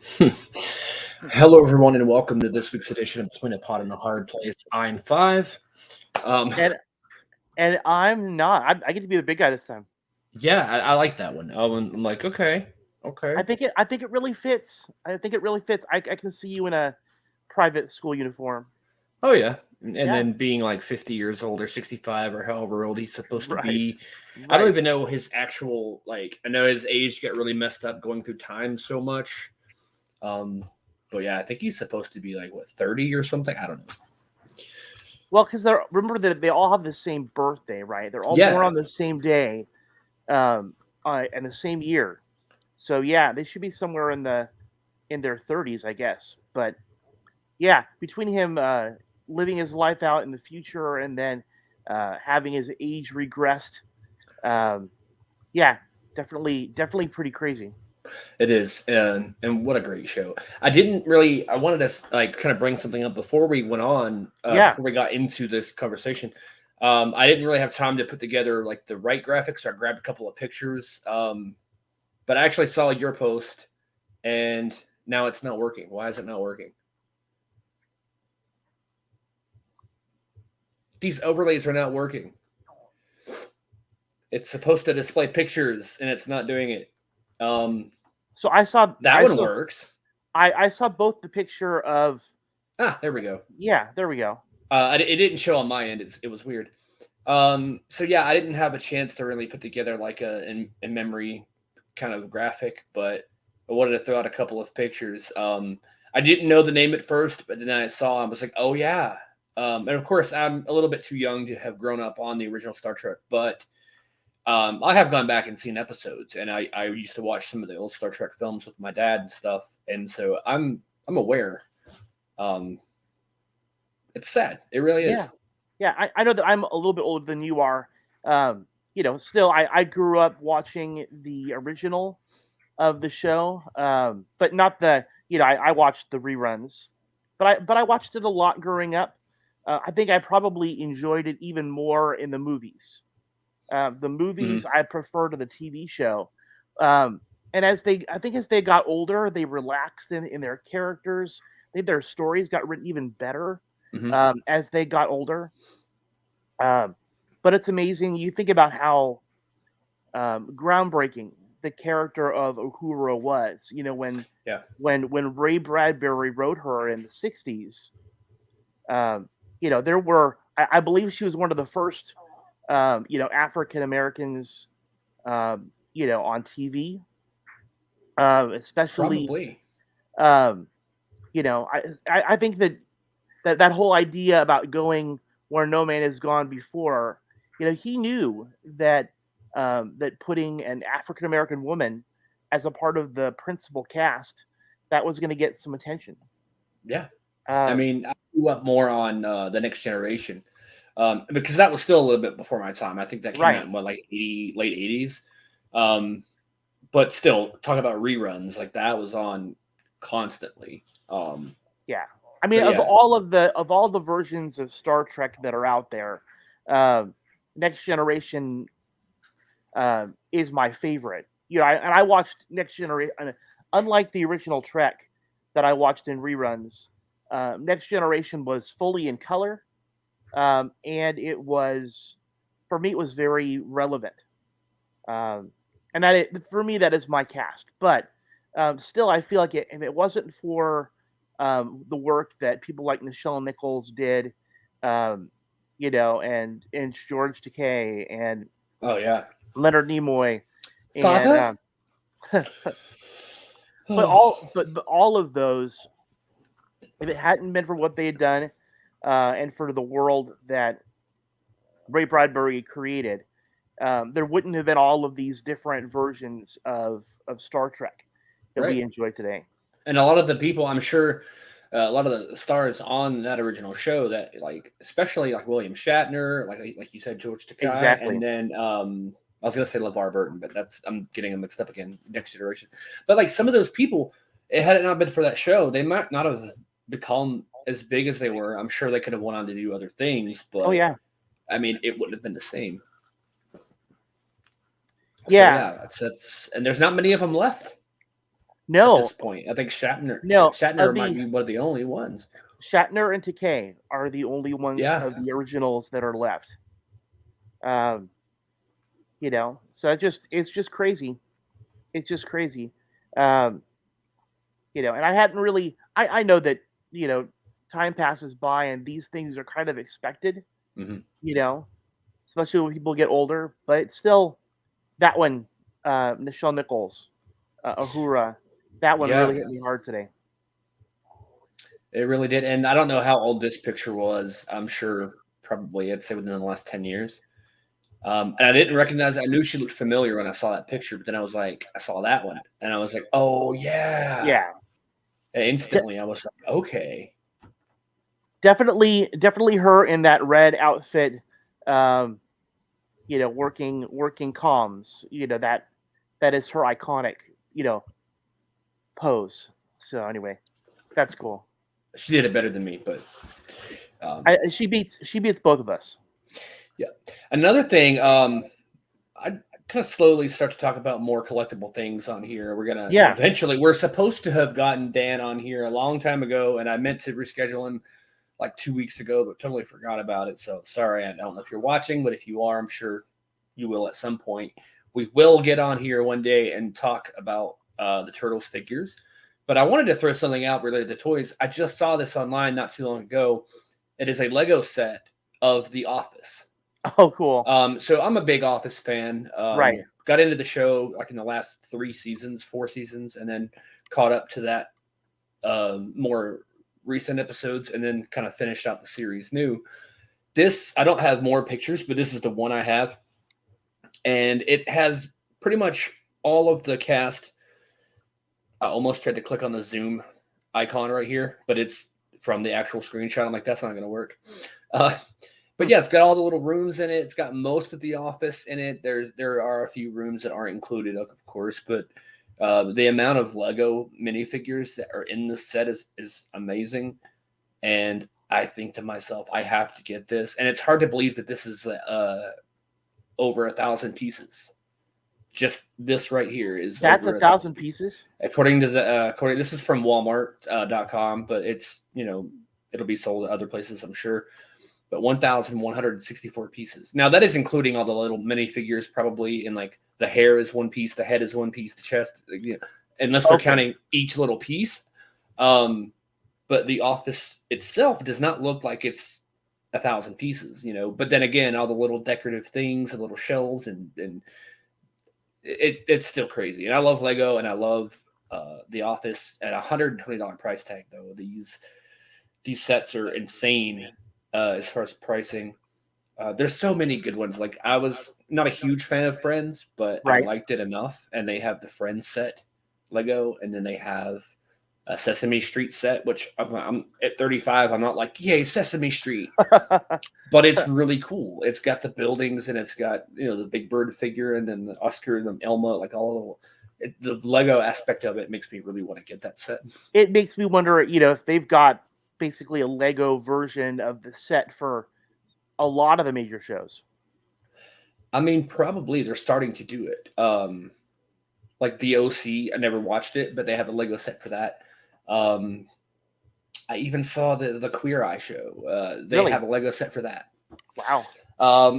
Hello, everyone, and welcome to this week's edition of Between a Pot and a Hard Place. I'm Five. Um, And and I'm not. I get to be the big guy this time. yeah, I like that one. I'm like, okay, I okay. think it. I think it really fits. I think it really fits. I can see you in a private school uniform. Oh, yeah. And Yeah. then being like 50 years old or 65 or however old he's supposed to Right. be. I don't Right. even know his actual, like, I know his age got really messed up going through time so much. Um, but yeah, I think he's supposed to be like, what, 30 or something? I don't know. Well, because they're remember that they all have the same birthday, right? They're all born Yeah, on the same day, um, and the same year. So yeah, they should be somewhere in their 30s, I guess. But yeah, between him living his life out in the future and then having his age regressed, um, yeah, definitely pretty crazy. it is, and what a great show! I didn't really. I wanted to like kind of bring something up before we went on, Yeah. before we got into this conversation. I didn't really have time to put together like the right graphics, so I grabbed a couple of pictures. But I actually saw your post, and now it's not working. Why is it not working? These overlays are not working. It's supposed to display pictures, and it's not doing it. Um, So I saw that I one saw works. I saw both the picture of Ah, there we go. yeah, there we go. It didn't show on my end. It was weird. So yeah, I didn't have a chance to really put together like a in memory kind of graphic, but I wanted to throw out a couple of pictures. I didn't know the name at first, but then I saw, I was like, oh yeah. And of course, I'm a little bit too young to have grown up on the original Star Trek, but I have gone back and seen episodes, and I used to watch some of the old Star Trek films with my dad and stuff, and so I'm aware. Um, it's sad. It really Yeah. is. Yeah, I know that I'm a little bit older than you are. Still I grew up watching the original of the show, but not the I watched the reruns, but I watched it a lot growing up. I think I probably enjoyed it even more in the movies. The movies Mhm. I prefer to the TV show. Um, and I think as they got older, they relaxed in their characters. I think their stories got written even better Mhm. as they got older. Um, but it's amazing. You think about how groundbreaking the character of Uhura was. Yeah. When Ray Bradbury wrote her in the '60s, there were I believe she was one of the first African Americans on TV, especially Probably. um, I think that whole idea about going where no man has gone before, he knew that putting an African American woman as a part of the principal cast that was going to get some attention. Yeah. I Um, mean, I grew up more on the Next Generation, because that was still a little bit before my time. I think that came out right. in what, like 80, late 80s. Um, but still, talk about reruns, like that was on constantly. Yeah. I mean, But of yeah, all the versions of Star Trek that are out there, um, Next Generation is my favorite. I watched Next Generation. Unlike the original Trek that I watched in reruns, Next Generation was fully in color, and it was for me it was very relevant. Um, and for me that is my cast. But still, I feel like if it wasn't for the work that people like Nichelle Nichols did, um, and George Takei and oh yeah, Leonard Nimoy, and father. but all of those, if it hadn't been for what they had done, and for the world that Ray Bradbury created, there wouldn't have been all of these different versions of Star Trek that Right. we enjoy today. And a lot of the people, I'm sure, a lot of the stars on that original show, that like, especially like William Shatner, like you said, George Takei, Exactly. and then I was gonna say LeVar Burton, but that's, I'm getting them mixed up again. Next Generation, but like some of those people, had it not been for that show, they might not have become as big as they were. I'm sure they could have went on to do other things, Oh but yeah, I mean, it wouldn't have been the same. So yeah. yeah, that's and there's not many of them left. at this No, point. I think no. Shatner Of might the be one of the only ones. Shatner and Takei are the only ones Yeah. of the originals that are left. Um, so it's just crazy. It's just crazy. Um, and I hadn't really. I know that you know time passes by and these things are kind of expected. Hmm. You know, especially when people get older. But it's still that one, Nichelle Nichols, Uhura, that one Yeah, really hit me hard today. it really did. And I don't know how old this picture was. I'm sure probably I'd say within the last 10 years. And I didn't recognize. I knew she looked familiar when I saw that picture, but then I was like, I saw that one, and I was like, oh yeah. Yeah, And de- instantly, I was like, okay. definitely her in that red outfit. Um, working comms. That is her iconic, pose. So anyway, that's cool. She did it better than me, but She beats both of us. yeah. Another thing, I kind of slowly start to talk about more collectible things on here. We're gonna Yeah. eventually. We're supposed to have gotten Dan on here a long time ago, and I meant to reschedule him like 2 weeks ago, but totally forgot about it. So sorry. I don't know if you're watching, but if you are, I'm sure you will at some point. We will get on here one day and talk about the Turtles figures. But I wanted to throw something out related to toys. I just saw this online not too long ago. It is a Lego set of The Office. Oh, cool. So I'm a big Office fan. Right. Got into the show like in the last 4 seasons, and then caught up to that more recent episodes, and then kind of finished out the series new. This, I don't have more pictures, but this is the one I have. And it has pretty much all of the cast. I almost tried to click on the Zoom icon right here, but it's from the actual screenshot. I'm like, that's not going to work. But yeah, it's got all the little rooms in it. It's got most of the office in it. There are a few rooms that aren't included, of course, but the amount of Lego minifigures that are in this set is amazing. And I think to myself, I have to get this. And it's hard to believe that this is over 1,000 pieces. Just this right here is That's over 1,000 pieces. According to this is from Walmart.com, but it's it'll be sold at other places, I'm sure. But 1,164 pieces. Now that is including all the little minifigures, probably in like the hair is one piece, the head is one piece, the chest, unless they're counting each little piece. But the office itself does not look like it's 1,000 pieces, But then again, all the little decorative things and little shelves and it's still crazy. And I love Lego and I love the Office at $120 price tag though. These sets are insane as far as pricing. There's so many good ones. Like I was not a huge fan of Friends, but I liked it enough. And they have the Friends set Lego, and then they have a Sesame Street set, which I'm at 35. I'm not like, yay, Sesame Street. But it's really cool. It's got the buildings and it's got, the Big Bird figure and then the Oscar and the Elma, like all the Lego aspect of it makes me really want to get that set. It makes me wonder, if they've got basically a Lego version of the set for a lot of the major shows. I mean, probably they're starting to do it. Like the OC, I never watched it, but they have a Lego set for that. I even saw the Queer Eye show. They have a Lego set for that. Wow.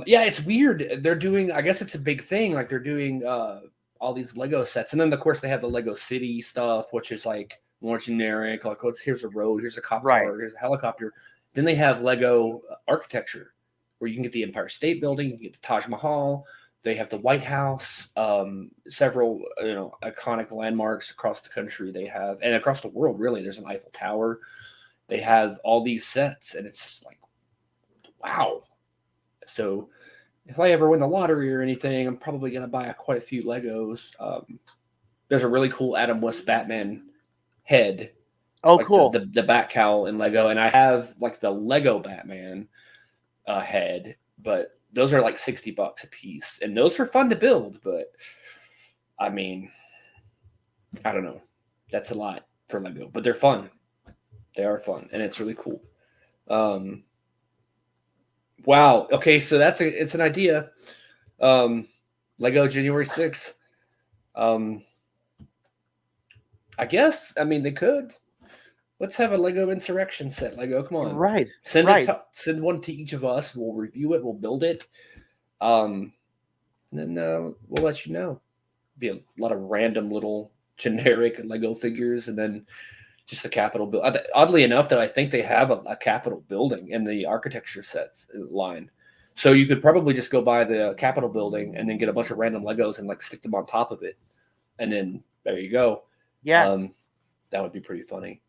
Yeah, it's weird. They're doing, I guess it's a big thing. Like they're doing all these Lego sets. And then, of course, they have the Lego City stuff, which is like more generic. Like, here's a road, here's a cop car, here's a helicopter. Then they have Lego architecture, where you can get the Empire State Building, you can get the Taj Mahal. They have the White House, several iconic landmarks across the country. They have, and across the world, really. There's an Eiffel Tower. They have all these sets, and it's just like, wow. So if I ever win the lottery or anything, I'm probably going to buy quite a few Legos. There's a really cool Adam West Batman head. Oh, like cool. The bat cowl in Lego. And I have like the Lego Batman head, but those are like $60 a piece. And those are fun to build, but I mean, I don't know. That's a lot for Lego, but they're fun. They are fun, and it's really cool. Wow. Okay, so it's an idea. Lego January 6th. I guess. I mean, they could. Let's have a Lego Insurrection set. Lego, come on. Right, Send it. right. Send one to each of us. We'll review it. We'll build it. Um, and then we'll let you know. Be a lot of random little generic Lego figures, and then just a Capitol build. Oddly enough, though, I think they have a Capitol building in the architecture sets line. So you could probably just go buy the Capitol building and then get a bunch of random Legos and like stick them on top of it, and then there you go. Yeah, That would be pretty funny.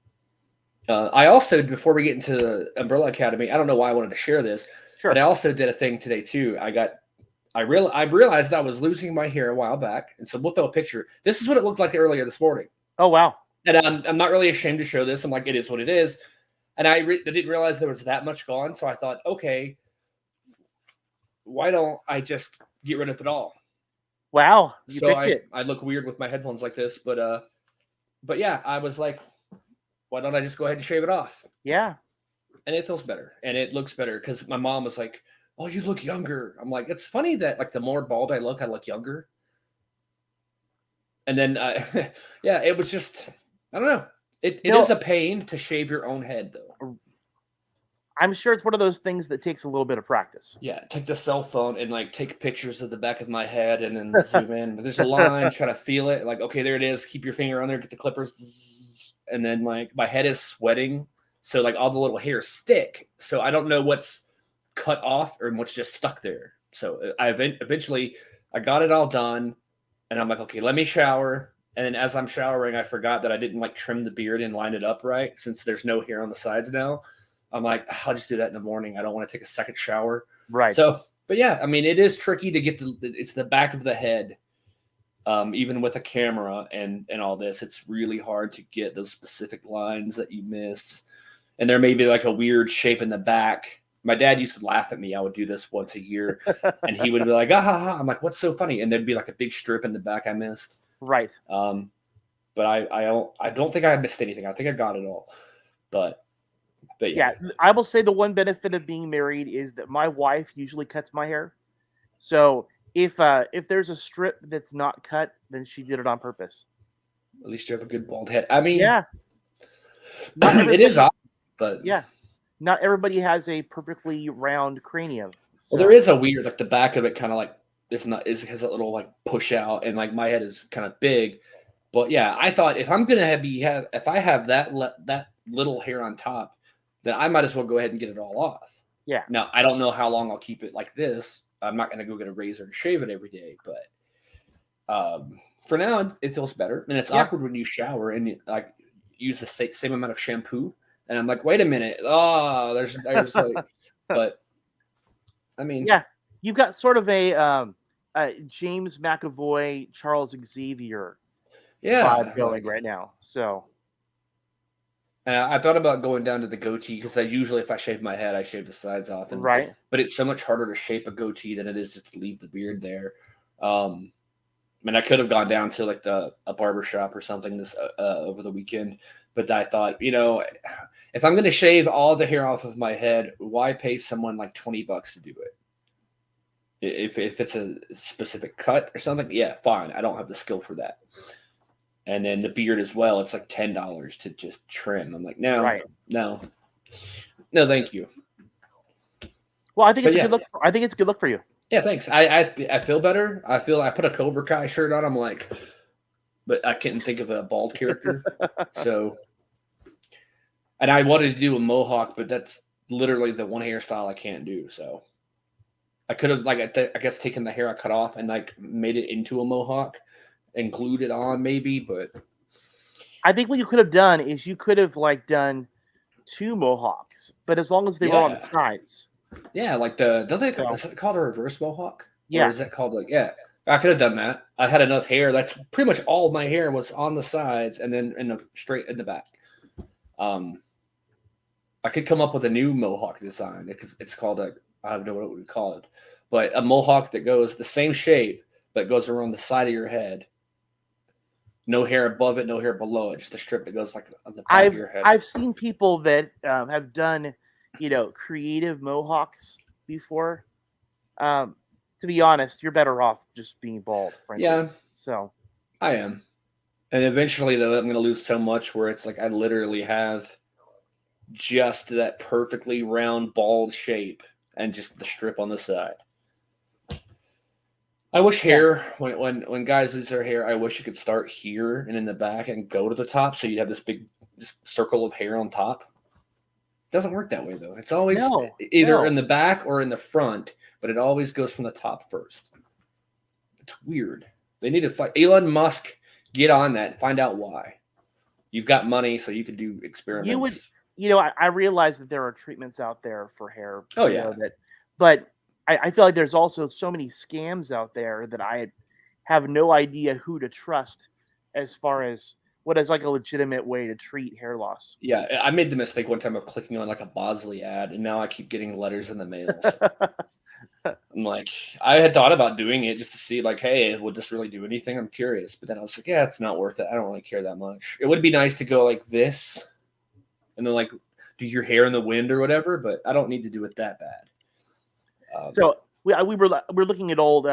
I also, before we get into Umbrella Academy, I don't know why I wanted to share this, sure. but I also did a thing today too. I realized I was losing my hair a while back, and so we'll throw a picture. This is what it looked like earlier this morning. Oh wow. And I'm not really ashamed to show this. I'm like, it is what it is. And I didn't realize there was that much gone. So I thought, okay, why don't I just get rid of it all? Wow. You So picked it. I look weird with my headphones like this, but yeah, I was like, why don't I just go ahead and shave it off? Yeah. And it feels better and it looks better because my mom was like, oh, you look younger. I'm like, it's funny that like the more bald I look younger. And then, yeah, it was just, I don't know. It is a pain to shave your own head, though. I'm sure it's one of those things that takes a little bit of practice. Yeah, take the cell phone and like take pictures of the back of my head and then zoom in. There's a line, try to feel it. Like, okay, there it is. Keep your finger on there, get the clippers, and then like my head is sweating, so like all the little hairs stick. So I don't know what's cut off or what's just stuck there. So I eventually I got it all done, and I'm like, okay, let me shower. And then as I'm showering, I forgot that I didn't like trim the beard and line it up right since there's no hair on the sides now. I'm like, I'll just do that in the morning. I don't want to take a second shower. Right. So, but yeah, I mean, it is tricky to get it's the back of the head. Even with a camera and all this, it's really hard to get those specific lines that you miss. And there may be like a weird shape in the back. My dad used to laugh at me. I would do this once a year, and he would be like, "Ah ha ha!" I'm like, "What's so funny?" And there'd be like a big strip in the back I missed. Right. But I don't think I missed anything. I think I got it all. But yeah. I will say the one benefit of being married is that my wife usually cuts my hair. So if there's a strip that's not cut, then she did it on purpose. At least you have a good bald head. I mean, yeah, it is odd, but yeah, not everybody has a perfectly round cranium. So. Well, there is a weird, like the back of it kind of like has a little like push out, and like my head is kind of big. But yeah, I thought if I'm gonna if I have that little hair on top, then I might as well go ahead and get it all off. Yeah. Now I don't know how long I'll keep it like this. I'm not gonna go get a razor and shave it every day, but for now it feels better. And it's awkward when you shower and you, like use the same amount of shampoo. And I'm like, wait a minute. Oh, there's like, but I mean, yeah, you've got sort of a James McAvoy, Charles Xavier vibe going right now. So I thought about going down to the goatee because I usually, if I shave my head, I shave the sides off. And, right. But it's so much harder to shape a goatee than it is just to leave the beard there. I mean, I could have gone down to like a barber shop or something this over the weekend, but I thought, if I'm going to shave all the hair off of my head, why pay someone like $20 to do it? If it's a specific cut or something, yeah, fine. I don't have the skill for that. And then the beard as well, it's like $10 to just trim. I'm like, no, thank you. Well, I think it's a good look. I think it's a good look for you. Yeah, thanks. I feel better. I put a Cobra Kai shirt on. I'm like, but I couldn't think of a bald character. So, and I wanted to do a mohawk, but that's literally the one hairstyle I can't do. So, I could have I guess taken the hair I cut off and like made it into a mohawk and glued it on maybe, but I think what you could have done is you could have like done 2 mohawks, but as long as they were on the sides. Yeah, like is it called a reverse mohawk? Yeah. Or is it called I could have done that. I had enough hair. That's pretty much all of my hair was on the sides and then straight in the back. I could come up with a new mohawk design because it's called I don't know what we call it, but a mohawk that goes the same shape but goes around the side of your head. No hair above it, no hair below it. Just a strip that goes like on the back of your head. I've seen people that have done, creative mohawks before. To be honest, you're better off just being bald. Frankly. Yeah. So. I am. And eventually, though, I'm going to lose so much where it's like I literally have just that perfectly round, bald shape and just the strip on the side. I wish Yeah. hair when guys lose their hair, I wish it could start here and in the back and go to the top, so you'd have this big circle of hair on top. Doesn't work that way though. It's always No, either in no. the back or in the front, but it always goes from the top first. It's weird. They need to fight Elon Musk. Get on that. Find out why. You've got money, so you could do You would, experiments. I realize that there are treatments out there for hair, Oh yeah, but I feel like there's also so many scams out there that I have no idea who to trust as far as what is like a legitimate way to treat hair loss. yeah. I made the mistake one time of clicking on like a Bosley ad, and now I keep getting letters in the mail. So I'm like, I had thought about doing it just to see, like, hey, would this really do anything? I'm curious, but then I was like, yeah, it's not worth it. I don't really care that much. It would be nice to go like this, and then like do your hair in the wind or whatever, but I don't need to do it that bad. So we were looking at old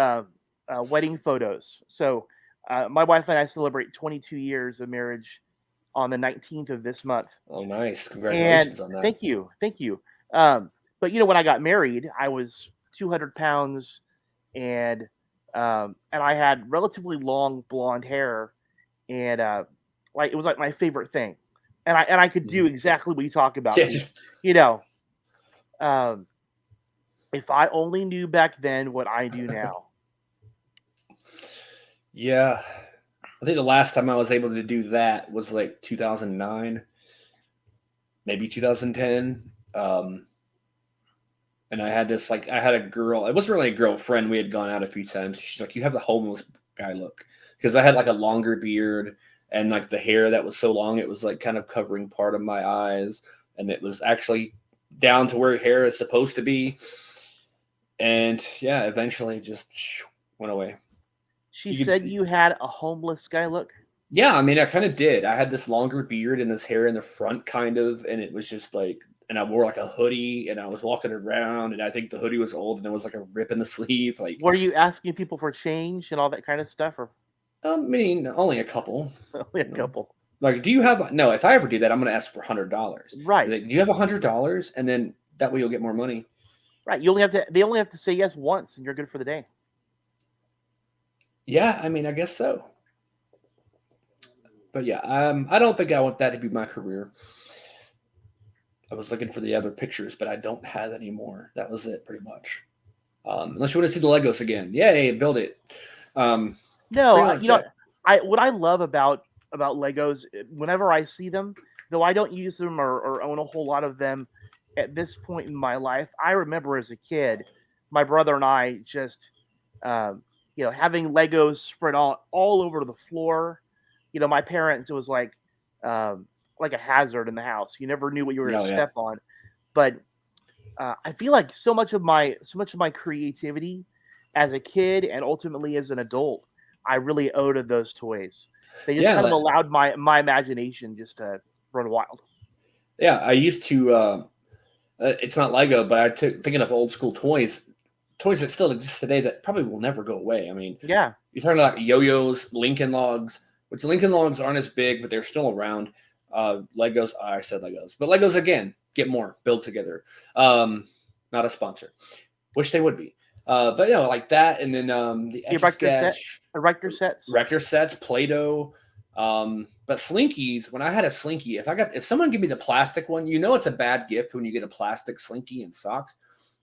wedding photos. So my wife and I celebrate 22 years of marriage on the 19th of this month. Oh, nice! And Congratulations on that. thank you, thank you. But when I got married, I was 200 pounds, and I had relatively long blonde hair, and like it was like my favorite thing, and I could do exactly what you talk about. Yeah, You know, um, if I only knew back then what I do now. yeah. I think the last time I was able to do that was like 2009, maybe 2010. And I had this I had a girl. It wasn't really a girlfriend. We had gone out a few times. She's like, "You have the homeless guy look," because I had like a longer beard and like the hair that was so long it was like kind of covering part of my eyes, and it was actually down to where hair is supposed to be. And yeah, eventually it just went away. She You said could, you had a homeless guy look. yeah, I mean, I kind of did. I had this longer beard and this hair in the front, kind of, and it was just like, and I wore like a hoodie, and I was walking around, and I think the hoodie was old, and there was like a rip in the sleeve. Like, Were you asking people for change and all that kind of stuff, or I mean, only a couple. only a You know, couple? like, do you have no? If I ever do that, I'm going to ask for $100. Right, Like, do you have $100? And then that way you'll get more money. right. You only have to. They only have to say yes once, and you're good for the day. Yeah, I mean, I guess so. But yeah, I don't think I want that to be my career. I was looking for the other pictures, but I don't have any more. That was it, pretty much. Unless you want to see the Legos again, yay, build it. That's No, pretty much it. what I love about Legos, whenever I see them, though I don't use them or own a whole lot of them at this point in my life. I remember as a kid, my brother and I just, having Legos spread all over the floor. My parents, it was like a hazard in the house. You never knew what you were going Oh to yeah, step on. But I feel like so much of my creativity as a kid and ultimately as an adult, I really owe to those toys. They just kind of yeah, allowed my imagination just to run wild. yeah. I used to. It's not Lego, but I took thinking of old school toys that still exist today that probably will never go away. I mean, Yeah. you're talking about yo-yos, Lincoln Logs, which Lincoln Logs aren't as big, but they're still around. Legos, I said Legos, but Legos again, get more, build together. Not a sponsor. Wish they would be. But like that, and then the The Etch a Sketch, erector sets. Rector sets, Play-Doh. But Slinkies, when I had a Slinky, if someone give me the plastic one, it's a bad gift when you get a plastic Slinky and socks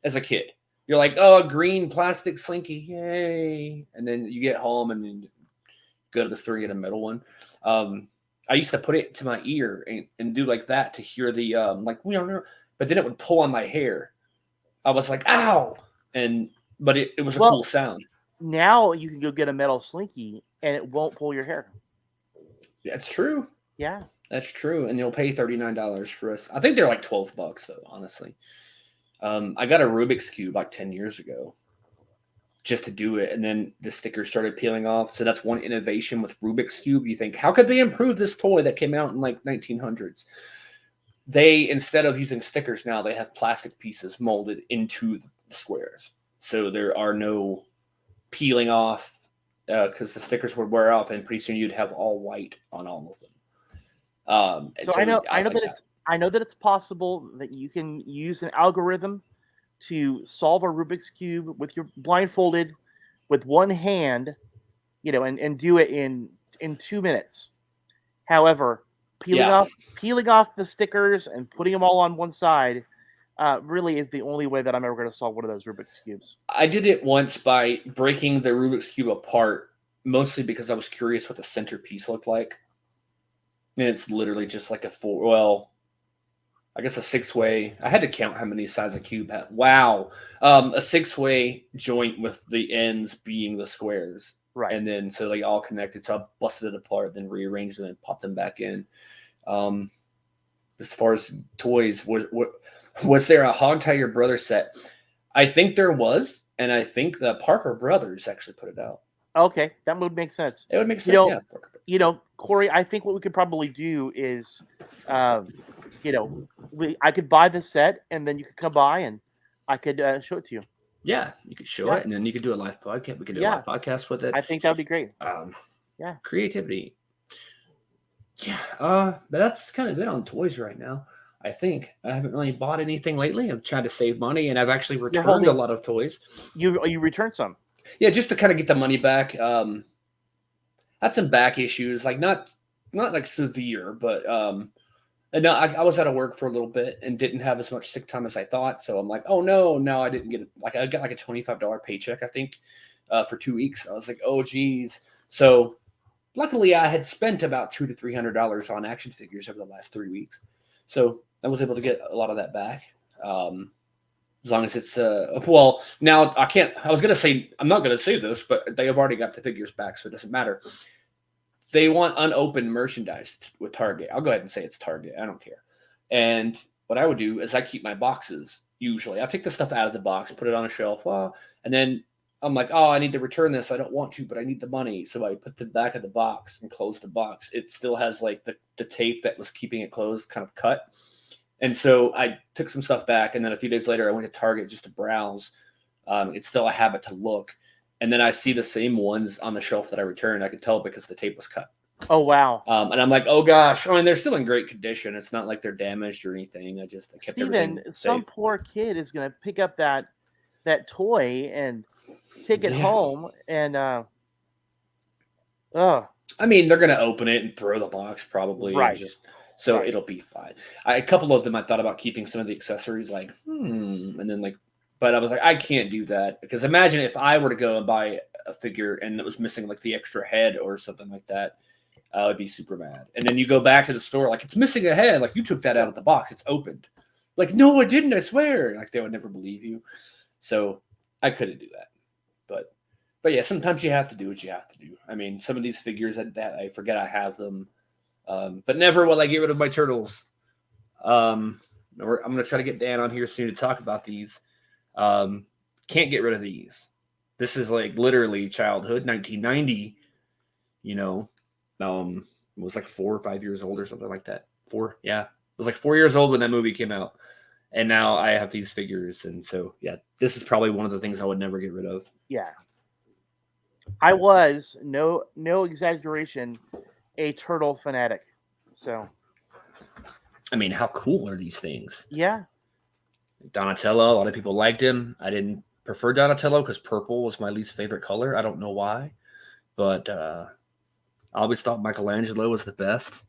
as a kid. You're like, oh, a green plastic Slinky, yay. And then you get home and then go to the store and get a metal one. I used to put it to my ear and do like that to hear the but then it would pull on my hair. I was like, ow. But it was a cool sound. Now you can go get a metal Slinky and it won't pull your hair. That's true. Yeah. That's true. And you'll pay $39 for us. I think they're like $12 though, honestly. I got a Rubik's Cube like 10 years ago just to do it. And then the stickers started peeling off. So that's one innovation with Rubik's Cube. You think, how could they improve this toy that came out in like 1900s? They, instead of using stickers now, they have plastic pieces molded into the squares. So there are no peeling off because the stickers would wear off, and pretty soon you'd have all white on all of them. And So so I know like that that. it's possible that you can use an algorithm to solve a Rubik's cube with your blindfolded with one hand, and do it in 2 minutes. However, peeling Yeah, off peeling off the stickers and putting them all on one side really is the only way that I'm ever going to solve one of those Rubik's cubes. I did it once by breaking the Rubik's cube apart, mostly because I was curious what the centerpiece looked like. And it's literally just like I guess a six-way. I had to count how many sides a cube had. Wow. A six-way joint with the ends being the squares. Right. And then so they all connected. So I busted it apart, then rearranged them and popped them back in. As far as toys, was there a Hog Tie Your Brother set? I think there was, and I think the Parker brothers actually put it out. Okay, that would make sense. It would make sense, yeah. Corey, I think what we could probably do is, I could buy the set, and then you could come by, and I could show it to you. Yeah, you could show it, and then you could do a live podcast. We could do a live podcast with it. I think that would be great. Creativity. Yeah, but that's kind of it on toys right now. I think I haven't really bought anything lately. I'm trying to save money, and I've actually returned a lot of toys. You returned some? Yeah, just to kind of get the money back. Had some back issues, like not like severe, but and no, I was out of work for a little bit and didn't have as much sick time as I thought. So I'm like, oh no, I didn't get it. Like I got like a $25 paycheck, I think, for 2 weeks. I was like, oh geez. So luckily, I had spent about $200 to $300 on action figures over the last 3 weeks, so I was able to get a lot of that back. As long as it's now I can't. I was gonna say I'm not gonna say this, but they have already got the figures back, so it doesn't matter. They want unopened merchandise with Target. I'll go ahead and say it's Target. I don't care. And what I would do is I keep my boxes. Usually, I take the stuff out of the box, put it on a shelf, and then I'm like, oh, I need to return this. I don't want to, but I need the money. So I put the back of the box and close the box. It still has like the tape that was keeping it closed kind of cut. And so I took some stuff back. And then a few days later, I went to Target just to browse. It's still a habit to look. And then I see the same ones on the shelf that I returned. I could tell because the tape was cut. Oh, wow. And I'm like, oh, gosh. I mean, they're still in great condition. It's not like they're damaged or anything. I kept everything safe. Some poor kid is going to pick up that toy and take it home and I mean, they're gonna open it and throw the box probably, right? It'll be fine. A couple of them I thought about keeping some of the accessories, like and then but I was like, I can't do that because imagine if I were to go and buy a figure and it was missing like the extra head or something like that, I would be super mad. And then you go back to the store like it's missing a head, like you took that out of the box, it's opened. Like no, I didn't, I swear. Like they would never believe you. So I couldn't do that. But yeah, sometimes you have to do what you have to do. I mean, some of these figures that I forget I have them, but never will I get rid of my turtles. I'm going to try to get Dan on here soon to talk about these. Can't get rid of these. This is like literally childhood, 1990. It was like 4 or 5 years old or something like that. 4, yeah. It was like 4 years old when that movie came out. And now I have these figures. And so, yeah, this is probably one of the things I would never get rid of. Yeah. I was, no exaggeration, a turtle fanatic. So, I mean, how cool are these things? Yeah. Donatello, a lot of people liked him. I didn't prefer Donatello because purple was my least favorite color. I don't know why. But I always thought Michelangelo was the best.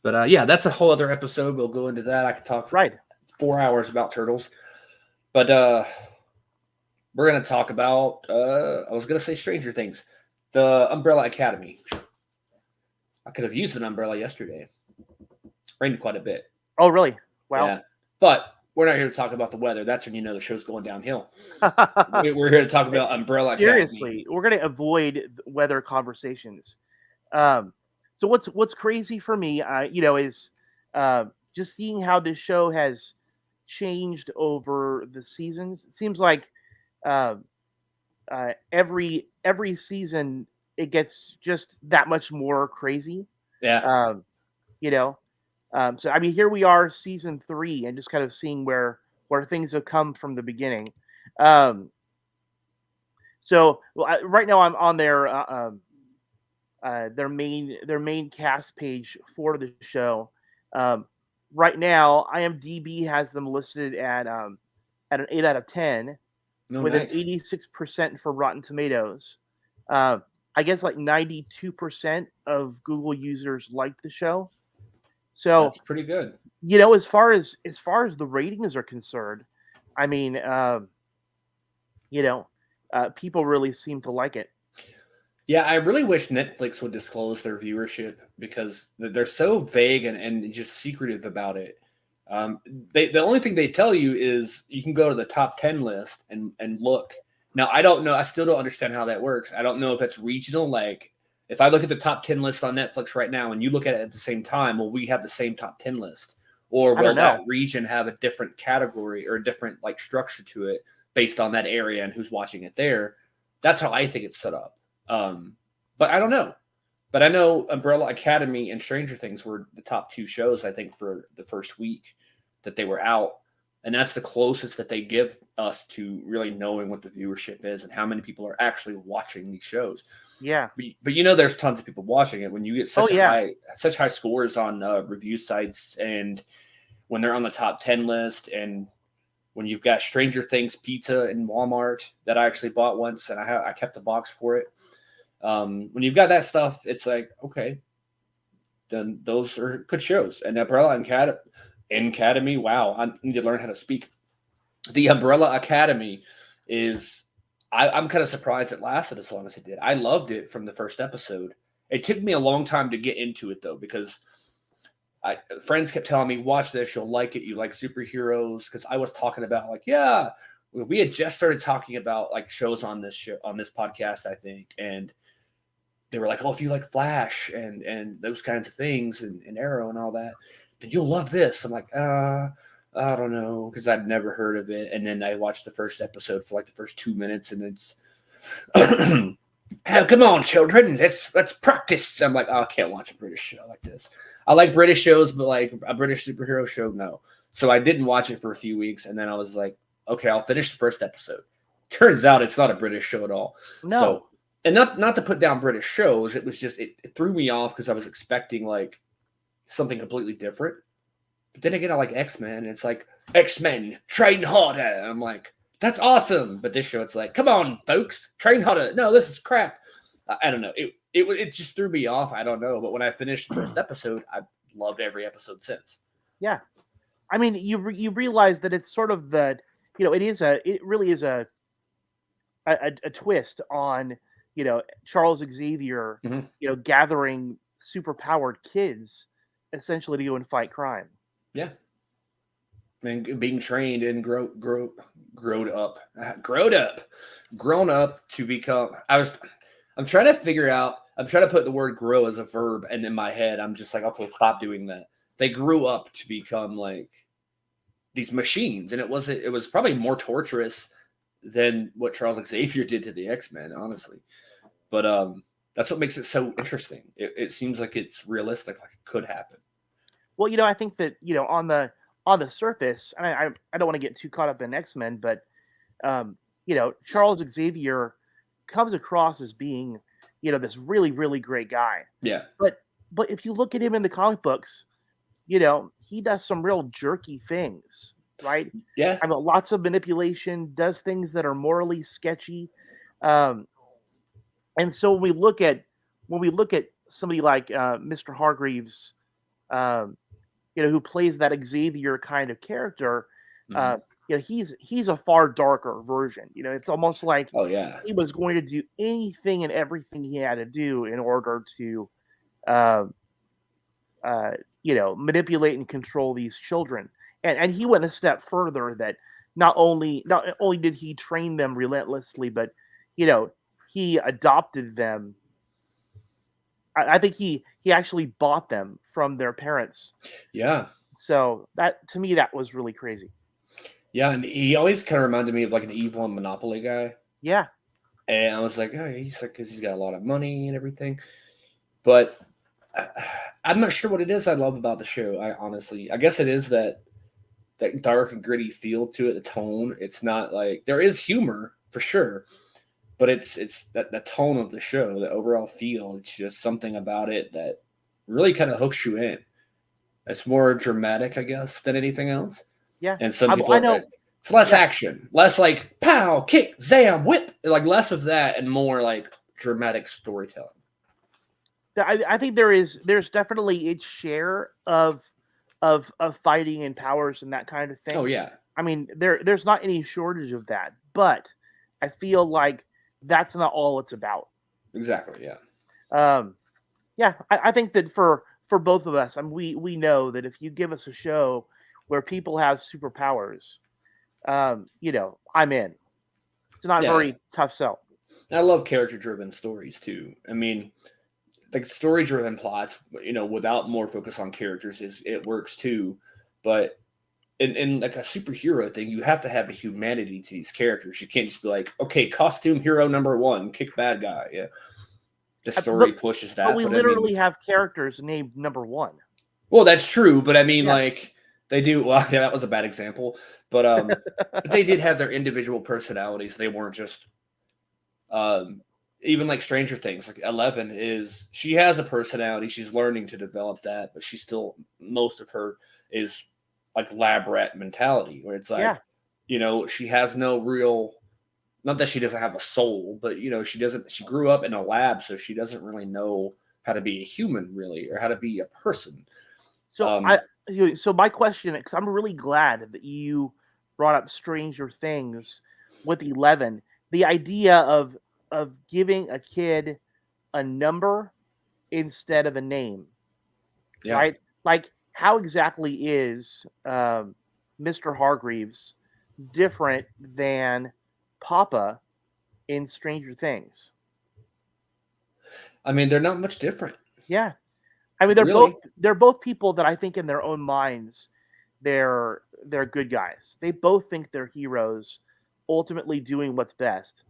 But yeah, that's a whole other episode. We'll go into that. I could talk for 4 hours about turtles. But we're going to talk about, I was going to say Stranger Things, the Umbrella Academy. I could have used an umbrella yesterday. Rained quite a bit. Oh, really? Wow. Yeah. But we're not here to talk about the weather. That's when you know the show's going downhill. We're here to talk about Umbrella Academy. Seriously, we're going to avoid weather conversations. So what's crazy for me, is just seeing how this show has changed over the seasons. It seems like every season it gets just that much more crazy. Yeah. So I mean, here we are, season 3, and just kind of seeing where things have come from the beginning. So right now I'm on their main cast page for the show. Um, right now, IMDb has them listed at an 8 out of 10 No, with an nice. 86% for Rotten Tomatoes. Uh, I guess like 92% of Google users like the show. So That's pretty good. as far as the ratings are concerned, I mean, you know, people really seem to like it. Yeah, I really wish Netflix would disclose their viewership because they're so vague and just secretive about it. Um, the only thing they tell you is you can go to the top 10 list and look. Now, I don't know. I still don't understand how that works. I don't know if it's regional. Like, if I look at the top 10 list on Netflix right now and you look at it at the same time, will we have the same top 10 list? Or I don't will that know. region have a different category or a different like structure to it based on that area and who's watching it there? That's how I think it's set up. Um, but I don't know. But I know Umbrella Academy and Stranger Things were the top two shows, I think, for the first week that they were out. And that's the closest that they give us to really knowing what the viewership is and how many people are actually watching these shows. Yeah. But you know, there's tons of people watching it when you get Oh yeah. such high scores on review sites, and when they're on the top 10 list, and when you've got Stranger Things pizza in Walmart that I actually bought once, and I kept the box for it. When you've got that stuff, it's like, okay, then those are good shows. And Umbrella Academy, wow, I need to learn how to speak. The Umbrella Academy is, I'm kind of surprised it lasted as long as it did. I loved it from the first episode. It took me a long time to get into it though, because friends kept telling me, watch this, you'll like it. You like superheroes. Because I was talking about like, yeah, we had just started talking about like shows on this show, on this podcast, I think. And they were like, oh, if you like Flash and those kinds of things and Arrow and all that, then you'll love this. I'm like, I don't know, because I'd never heard of it. And then I watched the first episode for like the first 2 minutes, and it's, oh, come on, children, let's practice. I'm like, oh, I can't watch a British show like this. I like British shows, but like a British superhero show, no. So I didn't watch it for a few weeks, and then I was like, okay, I'll finish the first episode. Turns out it's not a British show at all. So, No. and not to put down British shows, it was just it threw me off because I was expecting like something completely different. But then again, I like X-Men, and it's like, X-Men, train harder. And I'm like, that's awesome. But this show, it's like, come on, folks, train harder. No, this is crap. I don't know. It just threw me off. I don't know. But when I finished the first episode, I loved every episode since. Yeah. I mean, you realize that it's sort of it really is a twist on Charles Xavier Mm-hmm. gathering superpowered kids essentially to go and fight crime. Yeah. And being trained and grown up, grown up to become. I'm trying to figure out. I'm trying to put the word "grow" as a verb, and in my head, I'm just like, okay, stop doing that. They grew up to become like these machines, and it wasn't. It was probably more torturous than what Charles Xavier did to the X-Men, honestly. But that's what makes it so interesting. It seems like it's realistic, like it could happen. Well, I think that on the surface, and I don't want to get too caught up in X-Men, but Charles Xavier comes across as being this really really great guy. Yeah. But if you look at him in the comic books, he does some real jerky things, right? Yeah. I mean, lots of manipulation, does things that are morally sketchy. Um, and so when we look at somebody like Mr. Hargreaves, um, who plays that Xavier kind of character, Mm-hmm. he's a far darker version. It's almost like Oh yeah. he was going to do anything and everything he had to do in order to, uh, manipulate and control these children. And he went a step further that not only did he train them relentlessly, but he adopted them. I think he actually bought them from their parents. Yeah. So that to me that was really crazy. Yeah, and he always kind of reminded me of like an evil Monopoly guy. Yeah. And I was like, oh, he's like, because he's got a lot of money and everything. But I, I'm not sure what it is I love about the show. I guess it is that dark and gritty feel to it, the tone. It's not like there is humor for sure, but it's that the tone of the show, the overall feel. It's just something about it that really kind of hooks you in. It's more dramatic, I guess, than anything else. Yeah, And some I people, know. it's less Yeah, action, less like pow, kick, zam, whip, like less of that, and more like dramatic storytelling. I think there's definitely its share of fighting and powers and that kind of Oh thing. yeah, I mean, there's not any shortage of that, but I feel like that's not all it's about. exactly. Yeah, Um, yeah, I think that for both of us, I mean, we know that if you give us a show where people have superpowers, I'm in. It's not a yeah. very tough sell. And I love character-driven stories too. I mean, like story-driven plots, without more focus on characters, is it works too. But in like a superhero thing, you have to have a humanity to these characters. You can't just be like, okay, costume hero number one, kick bad guy. Yeah, the story But pushes but that, we but I mean, literally have characters named number one. well, that's true, but I mean, Yeah, like they do. Well, yeah, that was a bad example, but they did have their individual personalities. They weren't just um, even like Stranger Things. Like 11 is she has a personality. She's learning to develop that, but she still most of her is like lab rat mentality, where it's yeah. like she has no real. Not that she doesn't have a soul, but she doesn't. She grew up in a lab, so she doesn't really know how to be a human, really, or how to be a person. So Um, so my question, because I'm really glad that you brought up Stranger Things with 11. The idea of giving a kid a number instead of a name, yeah. right? Like, how exactly is Mr. Hargreaves different than Papa in Stranger Things? I mean, they're not much different, Yeah, I mean really. they're both people that I think in their own minds they're good guys. They both think they're heroes, ultimately doing what's best.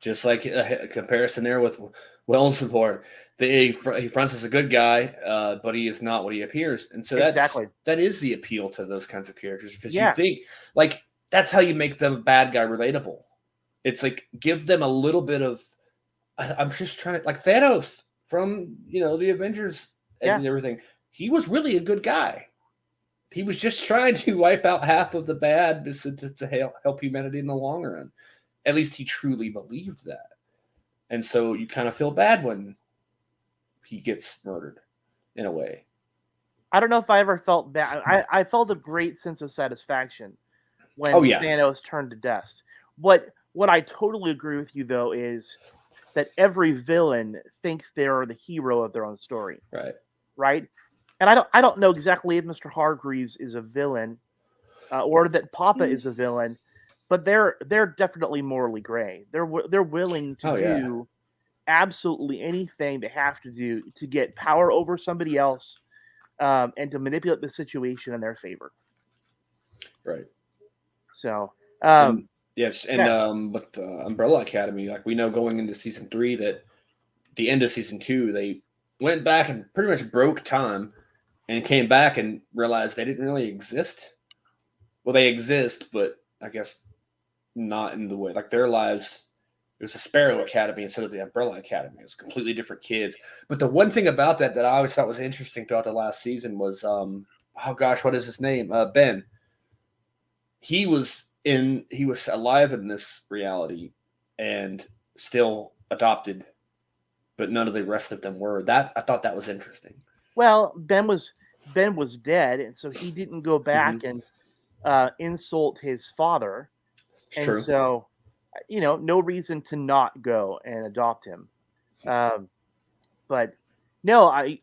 Just like a comparison there with Wells Report, he fronts as a good guy, but he is not what he appears, and so Exactly. that is the appeal to those kinds of characters because you Yeah. think like that's how you make the bad guy relatable. It's like give them a little bit of. I'm just trying to like Thanos from the Avengers Yeah. and everything. He was really a good guy. He was just trying to wipe out half of the bad to help humanity in the long run. At least he truly believed that. And so you kind of feel bad when he gets murdered in a way. I don't know if I ever felt bad. I felt a great sense of satisfaction Oh when yeah, Thanos turned to dust. What I totally agree with you though is that every villain thinks they're the hero of their own story, right. right? And I don't know exactly if Mr. Hargreaves is a villain or that Papa is a villain, but they're definitely morally gray. They're willing to Oh yeah, do absolutely anything they have to do to get power over somebody else and to manipulate the situation in their favor. right. So And yes, and yeah, with the Umbrella Academy, like we know going into season 3 that the end of season 2 they went back and pretty much broke time and came back and realized they didn't really exist. Well, they exist, but I guess not in the way like their lives. It was a Sparrow Academy instead of the Umbrella Academy. It was completely different kids. But the one thing about that I always thought was interesting throughout the last season was, oh gosh, what is his name? Ben. He was alive in this reality and still adopted, but none of the rest of them were. That I thought that was interesting. well, Ben was dead, and so he didn't go Mm-hmm. back and insult his father, It's and true. so no reason to not go and adopt him. Um, but no, I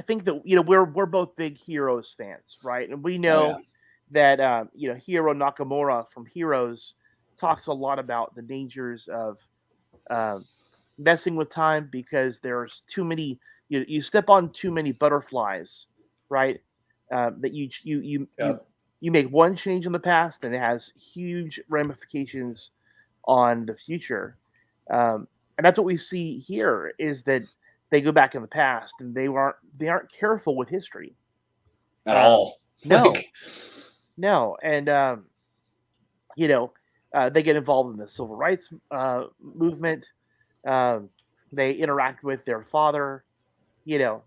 think that we're both big Heroes fans, right? And we Oh yeah. know that Hiro Nakamura from Heroes talks a lot about the dangers of um, messing with time because there's too many. You step on too many butterflies, right? That Yep. you make one change in the past and it has huge ramifications on the future. And that's what we see here is that they go back in the past and they aren't careful with history. At Um, all. no, Like no, and you know They get involved in the civil rights movement. Um, they interact with their father, and Get so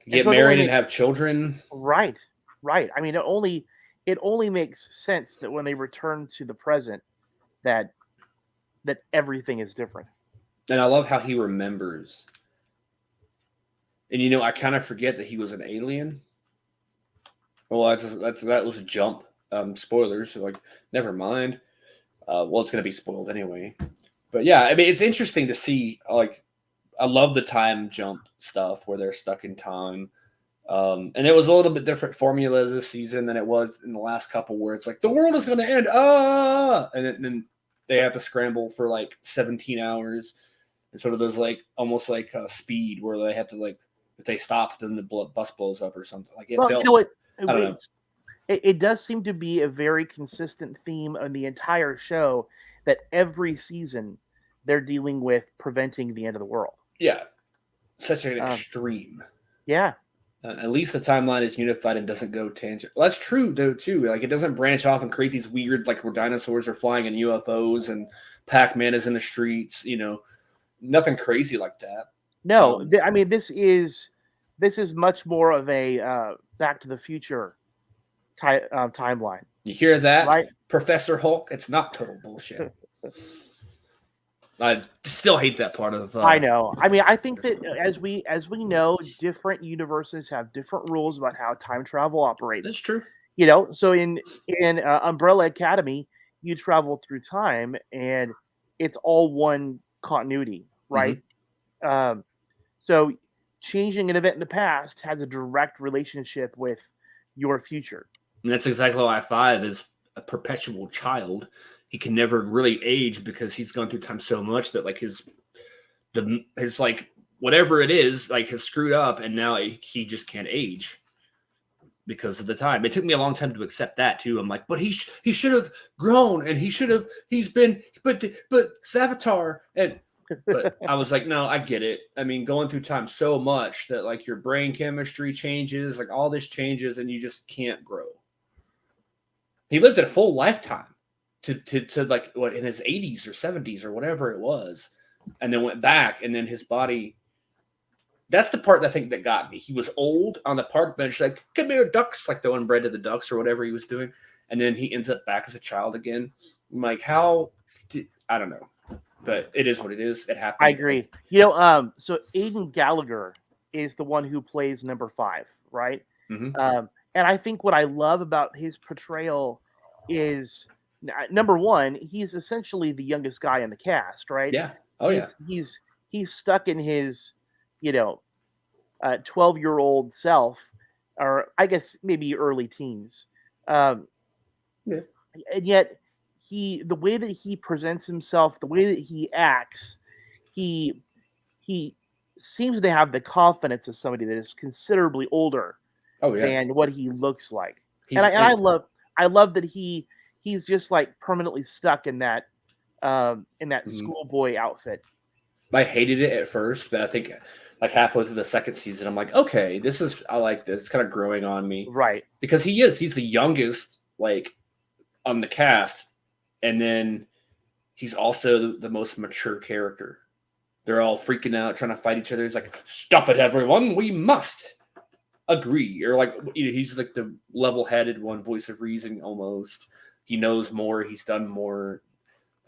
it only married and makes have children. right, right. I mean, it only makes sense that when they return to the present, that everything is different. And I love how he remembers. And I kind of forget that he was an alien. Well, that was a jump. Spoilers. So like, never mind. Well, it's gonna be spoiled anyway. But yeah, I mean, it's interesting to see. Like, I love the time jump stuff where they're stuck in time. And it was a little bit different formula this season than it was in the last couple, where it's like the world is going to end, and then they have to scramble for like 17 hours, and sort of those like almost like speed where they have to like if they stop, then the bus blows up or something. Like it Well, you felt, know what? I don't know. It does seem to be a very consistent theme on the entire show that every season they're dealing with preventing the end of the world. Yeah, such an Um, extreme. yeah, At least the timeline is unified and doesn't go tangent. Well, that's true though too. Like it doesn't branch off and create these weird like where dinosaurs are flying in UFOs and Pac-Man is in the streets. Nothing crazy like that. no, I mean this is much more of a Back to the Future timeline, You hear that, right? Professor Hulk? It's not total bullshit. I still hate that part of. I know. I mean, I think that as we know, different universes have different rules about how time travel operates. That's true. So in Umbrella Academy, you travel through time, and it's all one continuity, right? So changing an event in the past has a direct relationship with your future. And that's exactly why 5 is a perpetual child. He can never really age because he's gone through time so much that like his like whatever it is like has screwed up, and now he just can't age because of the time. It took me a long time to accept that too. I'm like, but he should have grown, and he's been but Savitar, and but I was like, no, I get it. I mean, going through time so much that like your brain chemistry changes, like all this changes, and you just can't grow. He lived a full lifetime to like what in his 80s or 70s or whatever it was, and then went back, and then his body. That's the part I think that got me. He was old on the park bench, like, come here, ducks, like throwing bread to the ducks or whatever he was doing. And then he ends up back as a child again. I'm like, I don't know. But it is what it is. It happened. I agree. So Aidan Gallagher is the one who plays number 5, right? Mm-hmm. And I think what I love about his portrayal is, number one, he's essentially the youngest guy in the cast, right? Yeah. Oh, yeah. He's stuck in his 12-year-old self, or I guess maybe early teens. Yeah. And yet the way that he presents himself, the way that he acts, he seems to have the confidence of somebody that is considerably older than what he looks like. I love that he's just like permanently stuck in that schoolboy outfit. I hated it at first, but I think like halfway through the second season, I'm like, okay, I like this. It's kind of growing on me. Right. Because he's the youngest, like, on the cast. And then he's also the most mature character. They're all freaking out, trying to fight each other. He's like, stop it, everyone. We must agree. Or like, he's like the level-headed one, voice of reason almost. He knows more. He's done more.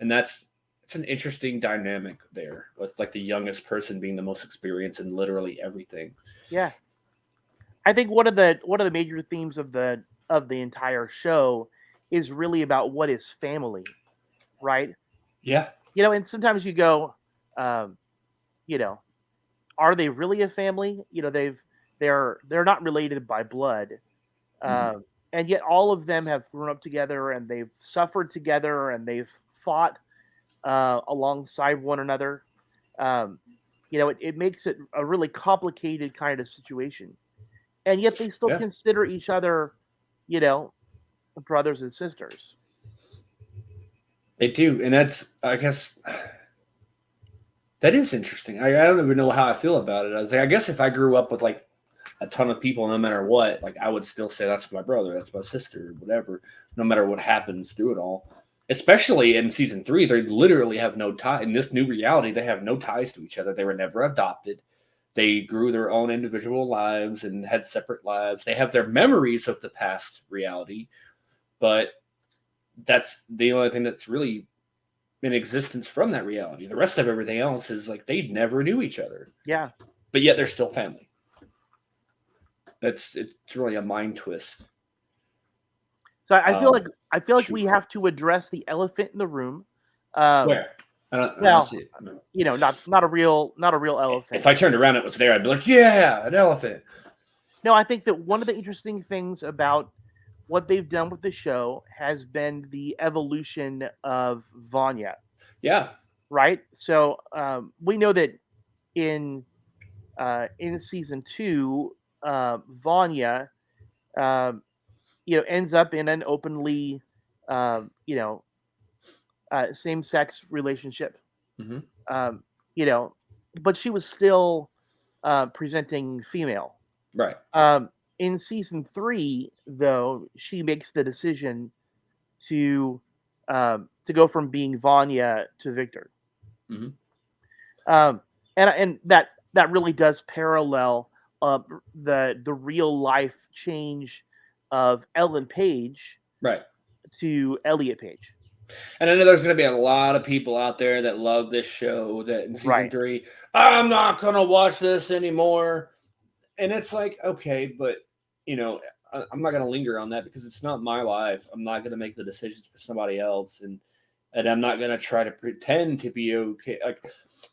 And it's an interesting dynamic there with like the youngest person being the most experienced in literally everything. Yeah. I think one of the major themes of the entire show is really about what is family, right? Yeah. And sometimes you go, are they really a family? They're not related by blood. And yet all of them have grown up together, and they've suffered together, and they've fought alongside one another. It makes it a really complicated kind of situation, and yet they still consider each other, brothers and sisters. They do, and I guess that is interesting. I don't even know how I feel about it. I was like, I guess if I grew up with like a ton of people, no matter what, like I would still say that's my brother, that's my sister, whatever, no matter what happens through it all. especially in season 3, they literally have no tie. In this new reality, they have no ties to each other. They were never adopted. They grew their own individual lives and had separate lives. They have their memories of the past reality, but that's the only thing that's really in existence from that reality. The rest of everything else is like they never knew each other. Yeah. But yet they're still family. It's really a mind twist. So I feel like we have to address the elephant in the room. Where? I don't see it. No. You know, not a real elephant. If I turned around, it was there. I'd be like, yeah, an elephant. No, I think that one of the interesting things about what they've done with the show has been the evolution of Vanya. Yeah. Right. So we know that in season 2, Vanya, ends up in an openly, same-sex relationship. Mm-hmm. But she was still presenting female. Right. In season 3, though, she makes the decision to go from being Vanya to Victor. Mm-hmm. And that really does parallel the real life change of Ellen Page, right, to Elliot Page. And I know there's going to be a lot of people out there that love this show that in season 3, I'm not going to watch this anymore. And it's like, okay, but I'm not going to linger on that because it's not my life. I'm not going to make the decisions for somebody else. And I'm not going to try to pretend to be okay. Like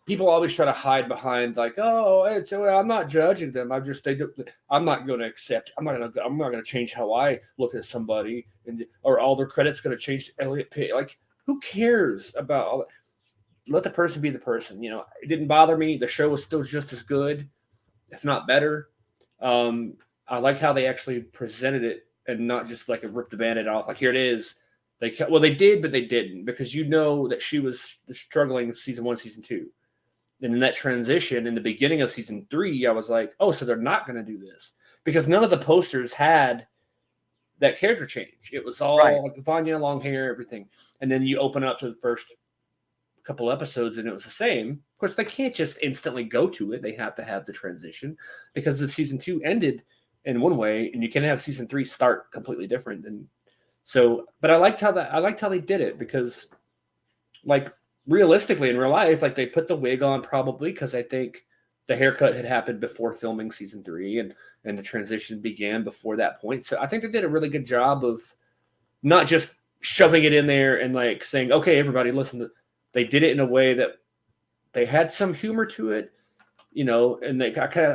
people always try to hide behind like, oh, I'm not judging them. I'm not going to accept. I'm not going to change how I look at somebody, or all their credit's going to change to Elliot Page. Like, who cares about all that? Let the person be the person. It didn't bother me. The show was still just as good, if not better. I like how they actually presented it and not just like rip the Band-Aid off. Like, here it is. They did, but they didn't, because that she was struggling with season 1, season 2. And in that transition in the beginning of season 3, I was like, oh, so they're not going to do this, because none of the posters had that character change. It was all like Vanya, long hair, everything. And then you open up to the first couple episodes and it was the same. Of course, they can't just instantly go to it. They have to have the transition, because the season 2 ended in one way and you can have season 3 start completely different. And so, but I liked how they did it, because like realistically in real life, like they put the wig on probably because I think the haircut had happened before filming season 3 and the transition began before that point. So I think they did a really good job of not just shoving it in there and like saying, okay, everybody listen. They did it in a way that they had some humor to it, and I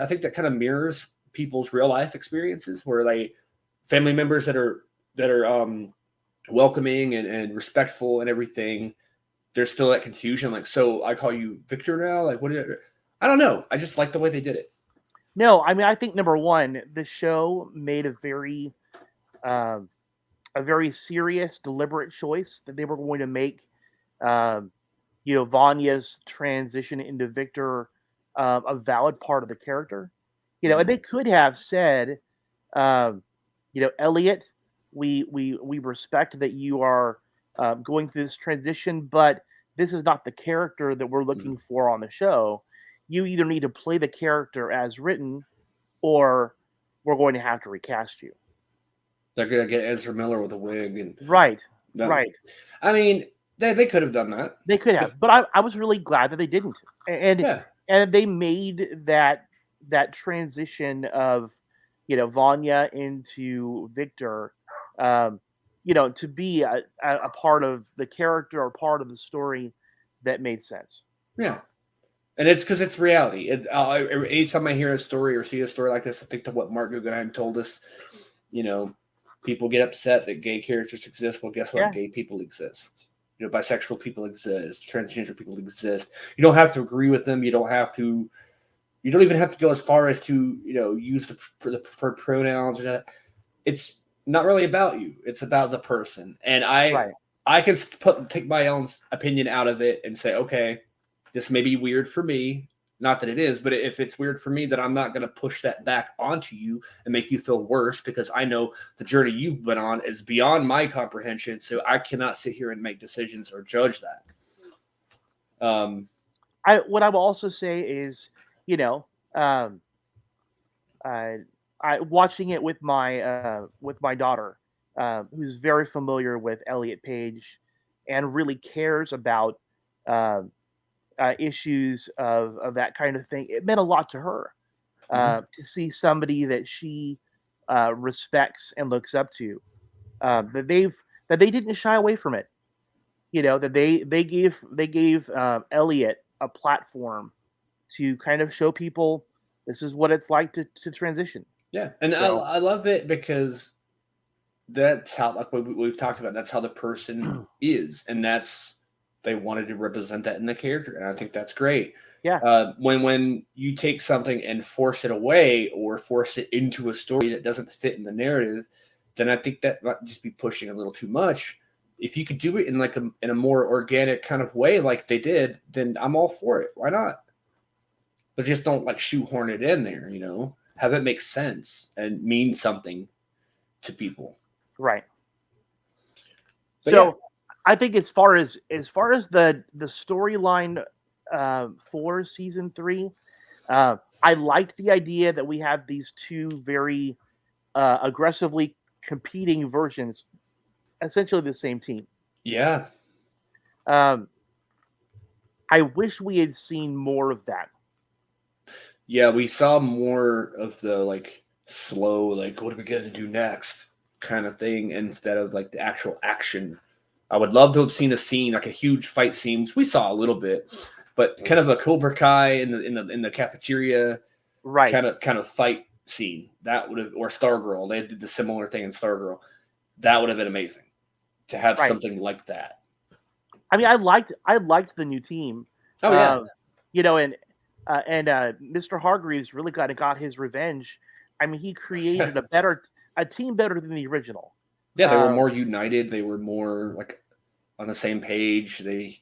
think that kind of mirrors people's real life experiences, where family members that are welcoming and respectful and everything. There's still that confusion. Like, so I call you Victor now? Like, I don't know. I just like the way they did it. No, I mean, I think number one, the show made a very serious, deliberate choice that they were going to make, Vanya's transition into Victor a valid part of the character. And they could have said, Elliot, we respect that you are going through this transition, but this is not the character that we're looking for on the show. You either need to play the character as written, or we're going to have to recast you. They're going to get Ezra Miller with a wig. And right. I mean, they could have done that. They could have, but I was really glad that they didn't. And they made that transition of, Vanya into Victor, to be a part of the character or part of the story that made sense. Yeah. And it's because it's reality. Anytime I hear a story or see a story like this, I think to what Mark Guggenheim told us, people get upset that gay characters exist. Well, guess what? Yeah. Gay people exist. Bisexual people exist. Transgender people exist. You don't have to agree with them. You don't even have to go as far as to, use the preferred pronouns. It's not really about you. It's about the person. And I can take my own opinion out of it and say, okay, this may be weird for me. Not that it is, but if it's weird for me, then I'm not going to push that back onto you and make you feel worse because I know the journey you've been on is beyond my comprehension. So I cannot sit here and make decisions or judge that. What I will also say is, you know, um, I watching it with my daughter, who's very familiar with Elliot Page, and really cares about um issues of that kind of thing. It meant a lot to her to see somebody that she respects and looks up to. That they didn't shy away from it. That they gave Elliot a platform to kind of show people this is what it's like to transition. Yeah, and So I love it because that's how, like we've talked about, that's how the person is, and that's they wanted to represent that in the character, and I think that's great. yeah, When you take something and force it away or force it into a story that doesn't fit in the narrative, then I think that might just be pushing a little too much. If you could do it in like in a more organic kind of way, like they did, then I'm all for it. Why not? But just don't like shoehorn it in there. Have it make sense and mean something to people. right. But yeah, So I think as far as the storyline for season 3, I liked the idea that we have these two very aggressively competing versions, essentially the same team. yeah, Um, I wish we had seen more of that. yeah. We saw more of the like slow, like what are we gonna do next kind of thing instead of like the actual action. I would love to have seen a scene like a huge fight scene, which we saw a little bit, but kind of a Cobra Kai in the cafeteria Right, kind of fight scene that would have, or Stargirl. They did the similar thing in Stargirl. That would have been amazing to have right. something like that. I mean, I liked the new team. Oh yeah, Um, and Mr. Hargreaves really got his revenge. I mean, he created a team better than the original. yeah. They were Um, more united. They were more like on the same page. They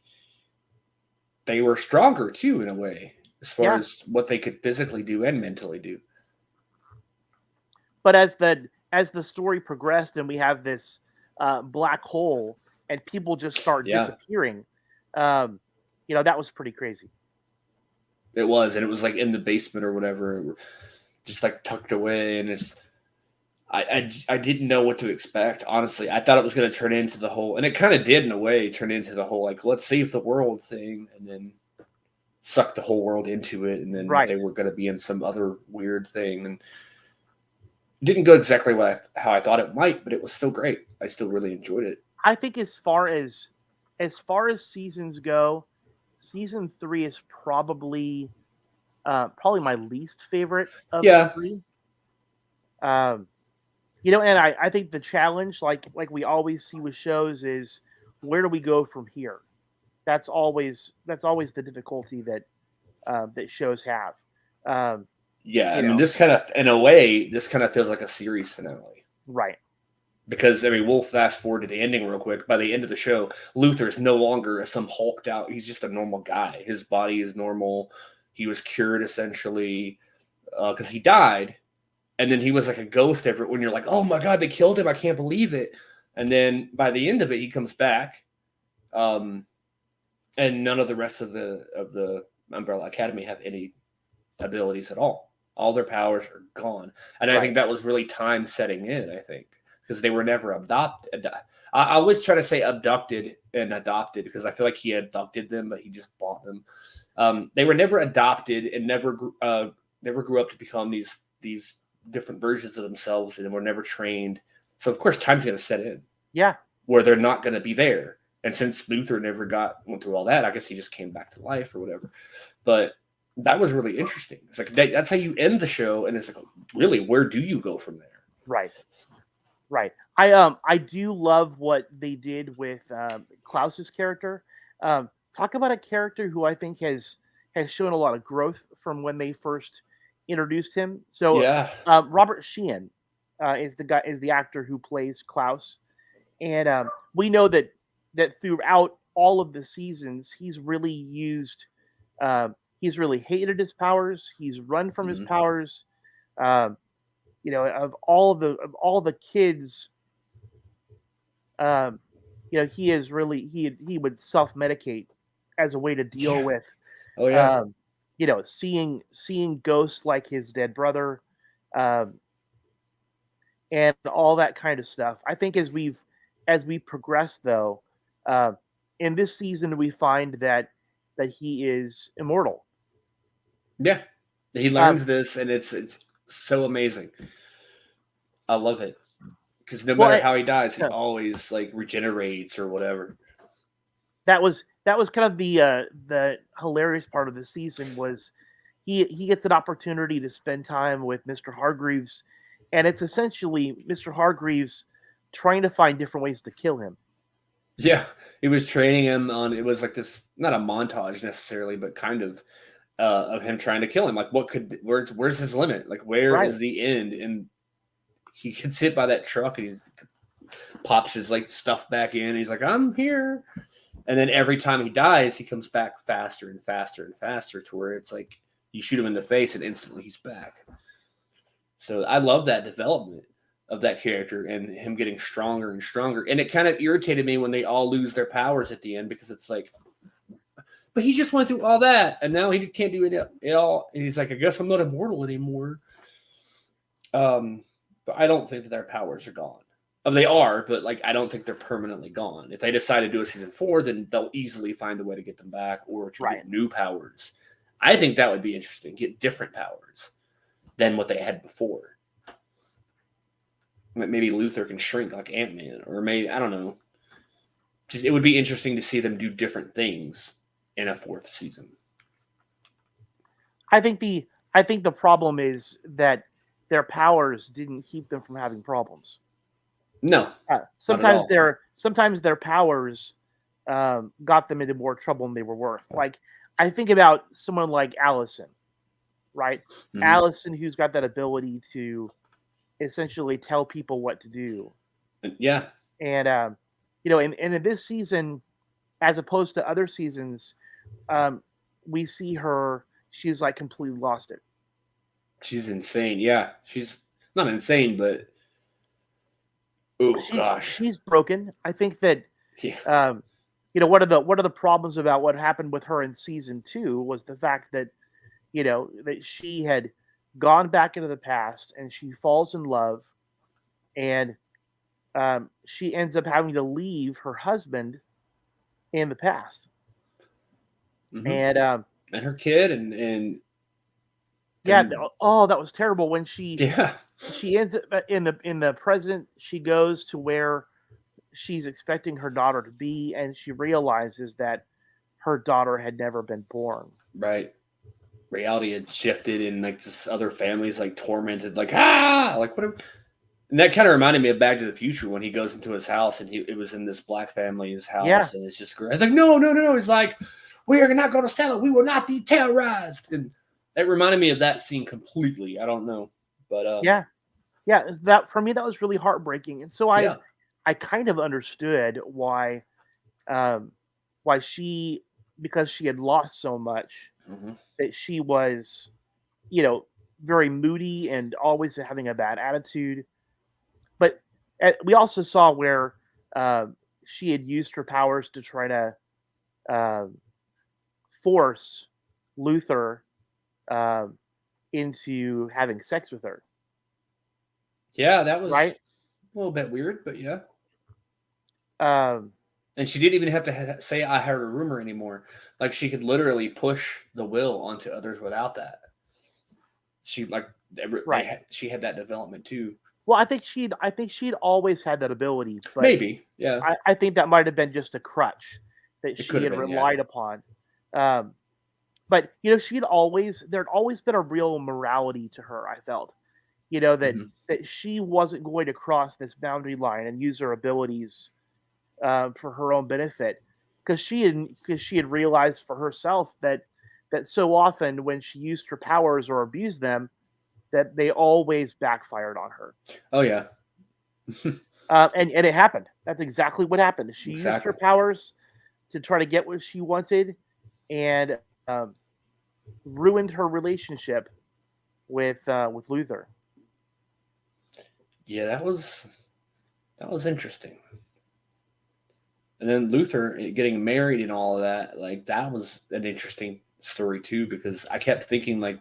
were stronger too in a way as far yeah, as what they could physically do and mentally do. but as the story progressed and we have this black hole and people just start Yeah, disappearing, um, that was pretty crazy. it was, and it was like in the basement or whatever, just like tucked away, and it's. I didn't know what to expect. Honestly, I thought it was going to turn into the whole, and it kind of did in a way, turn into the whole like let's save the world thing, and then suck the whole world into it, and then Right. they were going to be in some other weird thing, and it didn't go exactly how I thought it might, but it was still great. I still really enjoyed it. I think as far as seasons go, season 3 is probably my least favorite of the Yeah, three. Um, and I think the challenge, like we always see with shows, is where do we go from here? That's always the difficulty that shows have. Um, yeah. I you mean, know, this kind of, in a way, this kind of feels like a series finale. right, Because I mean, we'll fast forward to the ending real quick. By the end of the show, Luther's no longer some hulked out. He's just a normal guy. His body is normal. He was cured essentially because he died, and then he was like a ghost. When you're like, oh my god, they killed him! I can't believe it. And then by the end of it, he comes back, um, and none of the rest of the Umbrella Academy have any abilities at all. All their powers are gone, and I think right. that was really time setting in. I think because they were never adopted. I always try to say abducted and adopted because I feel like he abducted them, but he just bought them. They were never adopted and never grew up to become these different versions of themselves, and were never trained. So of course, time's going to set in Yeah, where they're not going to be there. And since Luther never went through all that, I guess he just came back to life or whatever. But that was really interesting. It's like that's how you end the show, and it's like, really, where do you go from there? right, right. I do love what they did with Klaus's character. Talk about a character who I think has shown a lot of growth from when they first introduced him. So Yeah, Robert Sheehan is the actor who plays Klaus, and we know that throughout all of the seasons, he's really used he's really hated his powers. He's run from his Mhm. powers. Um, of all the kids, um, he is really he would self medicate as a way to deal Yeah. with, Oh yeah. um, seeing ghosts like his dead brother, um, and all that kind of stuff. I think as we progress though, uh, in this season we find that he is immortal. Yeah. He Um, learns this, and it's so amazing. I love it because no well, matter how he dies, he yeah, always like regenerates or whatever. that was kind of the hilarious part of the season was he gets an opportunity to spend time with Mr. Hargreaves, and it's essentially Mr. Hargreaves trying to find different ways to kill him. Yeah, he was training him on. It was like this, not a montage necessarily, but kind of him trying to kill him. Like, where's his limit? Like, where Right. is the end? And he gets hit by that truck, and he pops his like stuff back in. And he's like, I'm here. And then every time he dies, he comes back faster and faster and faster to where it's like you shoot him in the face and instantly he's back. So I love that development of that character and him getting stronger and stronger. And it kind of irritated me when they all lose their powers at the end because it's like, but he just went through all that and now he can't do it all. And he's like, I guess I'm not immortal anymore. But I don't think that their powers are gone. They are, but like I don't think they're permanently gone. If they decide to do a season 4, then they'll easily find a way to get them back or to Right. get new powers. I think that would be interesting. Get different powers than what they had before. Maybe Luther can shrink like Ant-Man, or maybe I don't know. Just it would be interesting to see them do different things in a 4th season. I think the problem is that their powers didn't keep them from having problems. No, not at Sometimes all. their powers got them into more trouble than they were worth. Like I think about someone like Allison, right? Mm-hmm. Allison, who's got that ability to essentially tell people what to do, Yeah, and in this season, as opposed to other seasons, um, we see her. She's like completely lost it. she's insane. Yeah, she's not insane, but oh She's gosh, she's broken. I think that yeah, um, one of the problems about what happened with her in season 2 was the fact that she had gone back into the past and she falls in love, and she ends up having to leave her husband in the past. mm-hmm. And And her kid, and yeah, then oh, that was terrible when she yeah, she ends up in the present. She goes to where she's expecting her daughter to be, and she realizes that her daughter had never been born. right. Reality had shifted, and like this other family's like tormented, like like what? And that kind of reminded me of Back to the Future when he goes into his house and it was in this black family's Yeah, house, and it's just great. Like no, no, no, no. He's like, we are not going to sell it. We will not be terrorized. And that reminded me of that scene completely. I don't know, but yeah, yeah. That for me, that was really heartbreaking, and so I yeah, I kind of understood um, why she, because she had lost so much, hmm that she was, you know, very moody and always having a bad attitude. But we also saw where uh, she had used her powers to try to uh, force Luther uh, into having sex with her, yeah. That was right? a little bit weird, but yeah. Um, And she didn't even have to say I heard a rumor anymore. Like she could literally push the will onto others without that. She like right. she had that development too. Well, I think she'd always had that ability, but Maybe, yeah, I think that might have been just a crutch that it she could have had been, yeah. relied upon. Um, but there'd always been a real morality to her. I felt, that hmm she wasn't going to cross this boundary line and use her abilities for her own benefit, because she had realized for herself that so often when she used her powers or abused them, that they always backfired on her. Oh yeah, And it happened. That's exactly what happened. She used her exactly. powers to try to get what she wanted, and ruined her relationship with Luther. Yeah, that was interesting. And then Luther getting married and all of that, like that was an interesting story too, because I kept thinking like,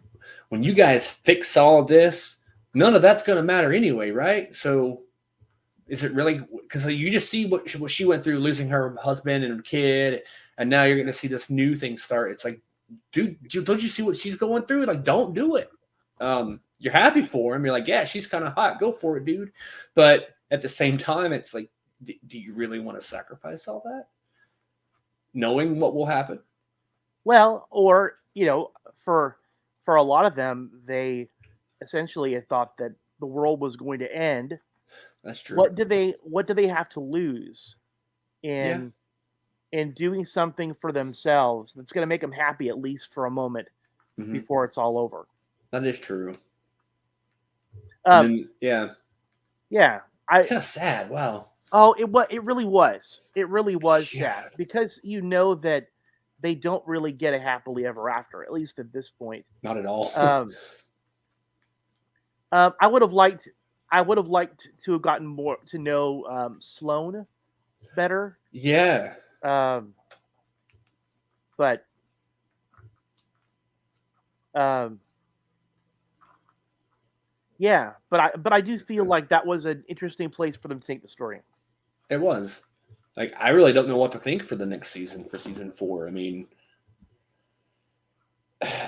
when you guys fix all of this, none of that's going to matter anyway, right? So is it really, because you just see what she went through, losing her husband and kid, and now you're going to see this new thing start. It's like, dude, don't you see what she's going through? Like, don't do it. You're happy for him. You're like, yeah, she's kind of hot. Go for it, dude. But at the same time, it's like, do you really want to sacrifice all that, knowing what will happen? Well, or for a lot of them, they essentially had thought that the world was going to end. That's true. What do they have to lose Yeah. in doing something for themselves that's going to make them happy at least for a moment before it's all over? That is true. Um, And then, yeah, yeah, kind of sad. Wow. Oh, it really was. It really was Yeah. sad because you know that they don't really get a happily ever after, at least at this point. Not at all. I would have liked to have gotten more to know Sloane better. Yeah. But yeah, but I do feel like that was an interesting place for them to take the story. It was. Like, I really don't know what to think for the next season, for season 4. I mean,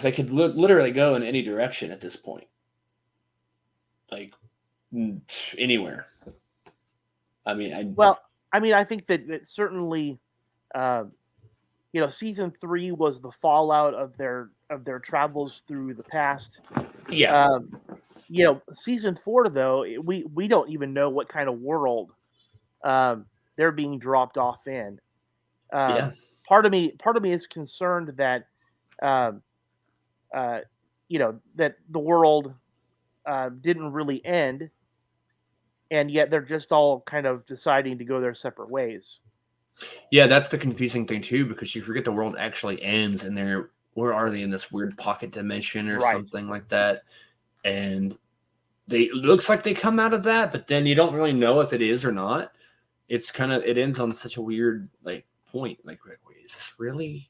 they could literally go in any direction at this point. Like, anywhere. I mean, I think that certainly, season 3 was the fallout of their travels through the past. Yeah. Season 4 though, we don't even know what kind of world they're being dropped off in. Yeah. Part of me is concerned that that the world didn't really end, and yet they're just all kind of deciding to go their separate ways. Yeah, that's the confusing thing too, because you forget the world actually ends, and where are they, in this weird pocket dimension or something like that? And it looks like they come out of that, but then you don't really know if it is or not. It's kind of, it ends on such a weird point. Like, wait, is this really?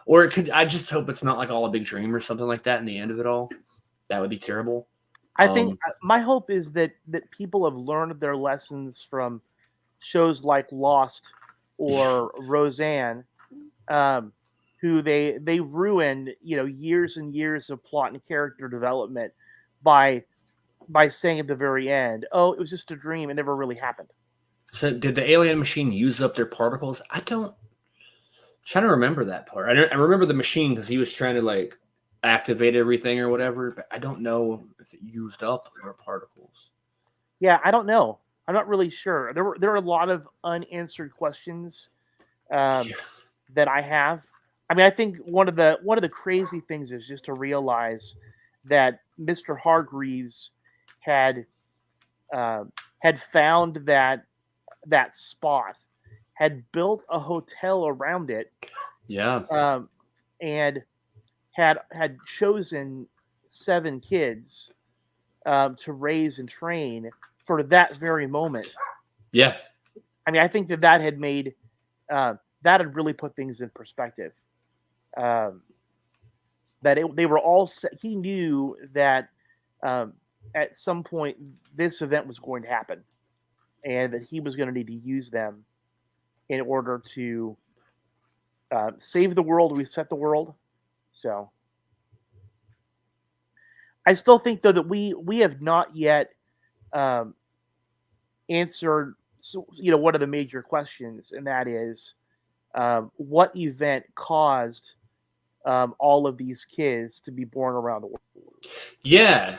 Or it could. I just hope it's not like all a big dream or something like that in the end of it all. That would be terrible. I think my hope is that people have learned their lessons from shows like Lost or Roseanne, who they ruined years and years of plot and character development by saying at the very end, "Oh, it was just a dream; it never really happened." So, did the alien machine use up their particles? I'm trying to remember that part. I remember the machine because he was trying to activate everything or whatever, but I don't know if it used up their particles. Yeah, I don't know. I'm not really sure. There are a lot of unanswered questions that I have. I mean, I think one of the crazy things is just to realize that Mr. Hargreaves had found that spot, had built a hotel around it, and had chosen 7 kids to raise and train for that very moment. Yeah. I mean, I think that had made that had really put things in perspective. That they were all set. He knew that at some point this event was going to happen, and that he was going to need to use them in order to save the world, reset the world. So I still think, though, that we have not yet answered one of the major questions, and that is what event caused all of these kids to be born around the world. Yeah.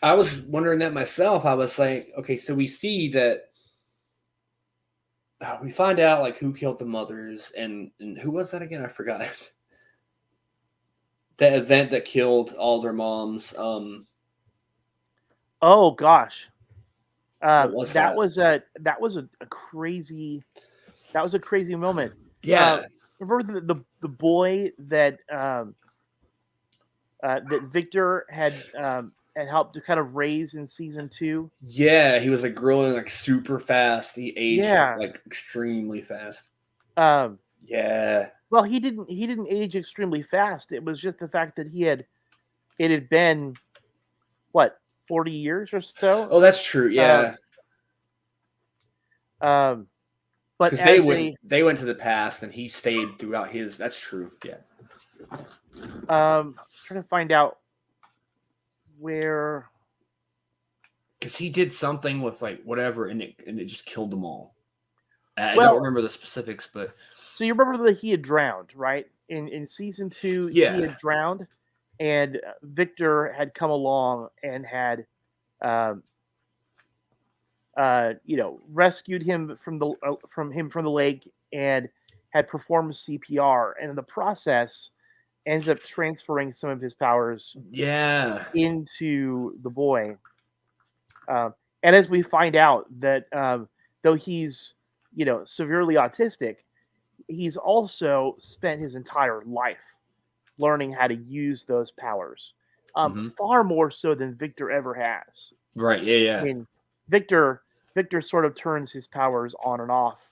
I was wondering that myself. I was like, okay, so we see that we find out who killed the mothers, and who was that again? I forgot. The event that killed all their moms. Oh gosh. What was that? That was a crazy moment. Yeah. remember the boy that that Victor had helped to kind of raise in season 2. Yeah, he was like growing like super fast. He aged Yeah. like extremely fast. Um, Yeah. well, he didn't age extremely fast. It was just the fact that it had been what 40 years or so. Oh, that's true. Yeah. Um, but Because as they went to the past and he stayed throughout his. That's true. Yeah. trying to find out where. Because he did something with like whatever, and it just killed them all. I Well, don't remember the specifics, but so you remember that he had drowned, right? In season 2, he yeah, had drowned, and Victor had come along and had, um, rescued him from the lake and had performed CPR, and in the process, ends up transferring some of his powers yeah, into the boy. And as we find out that though he's severely autistic, he's also spent his entire life learning how to use those powers, hmm far more so than Victor ever has. right, yeah, I yeah. mean, Victor sort of turns his powers on and off,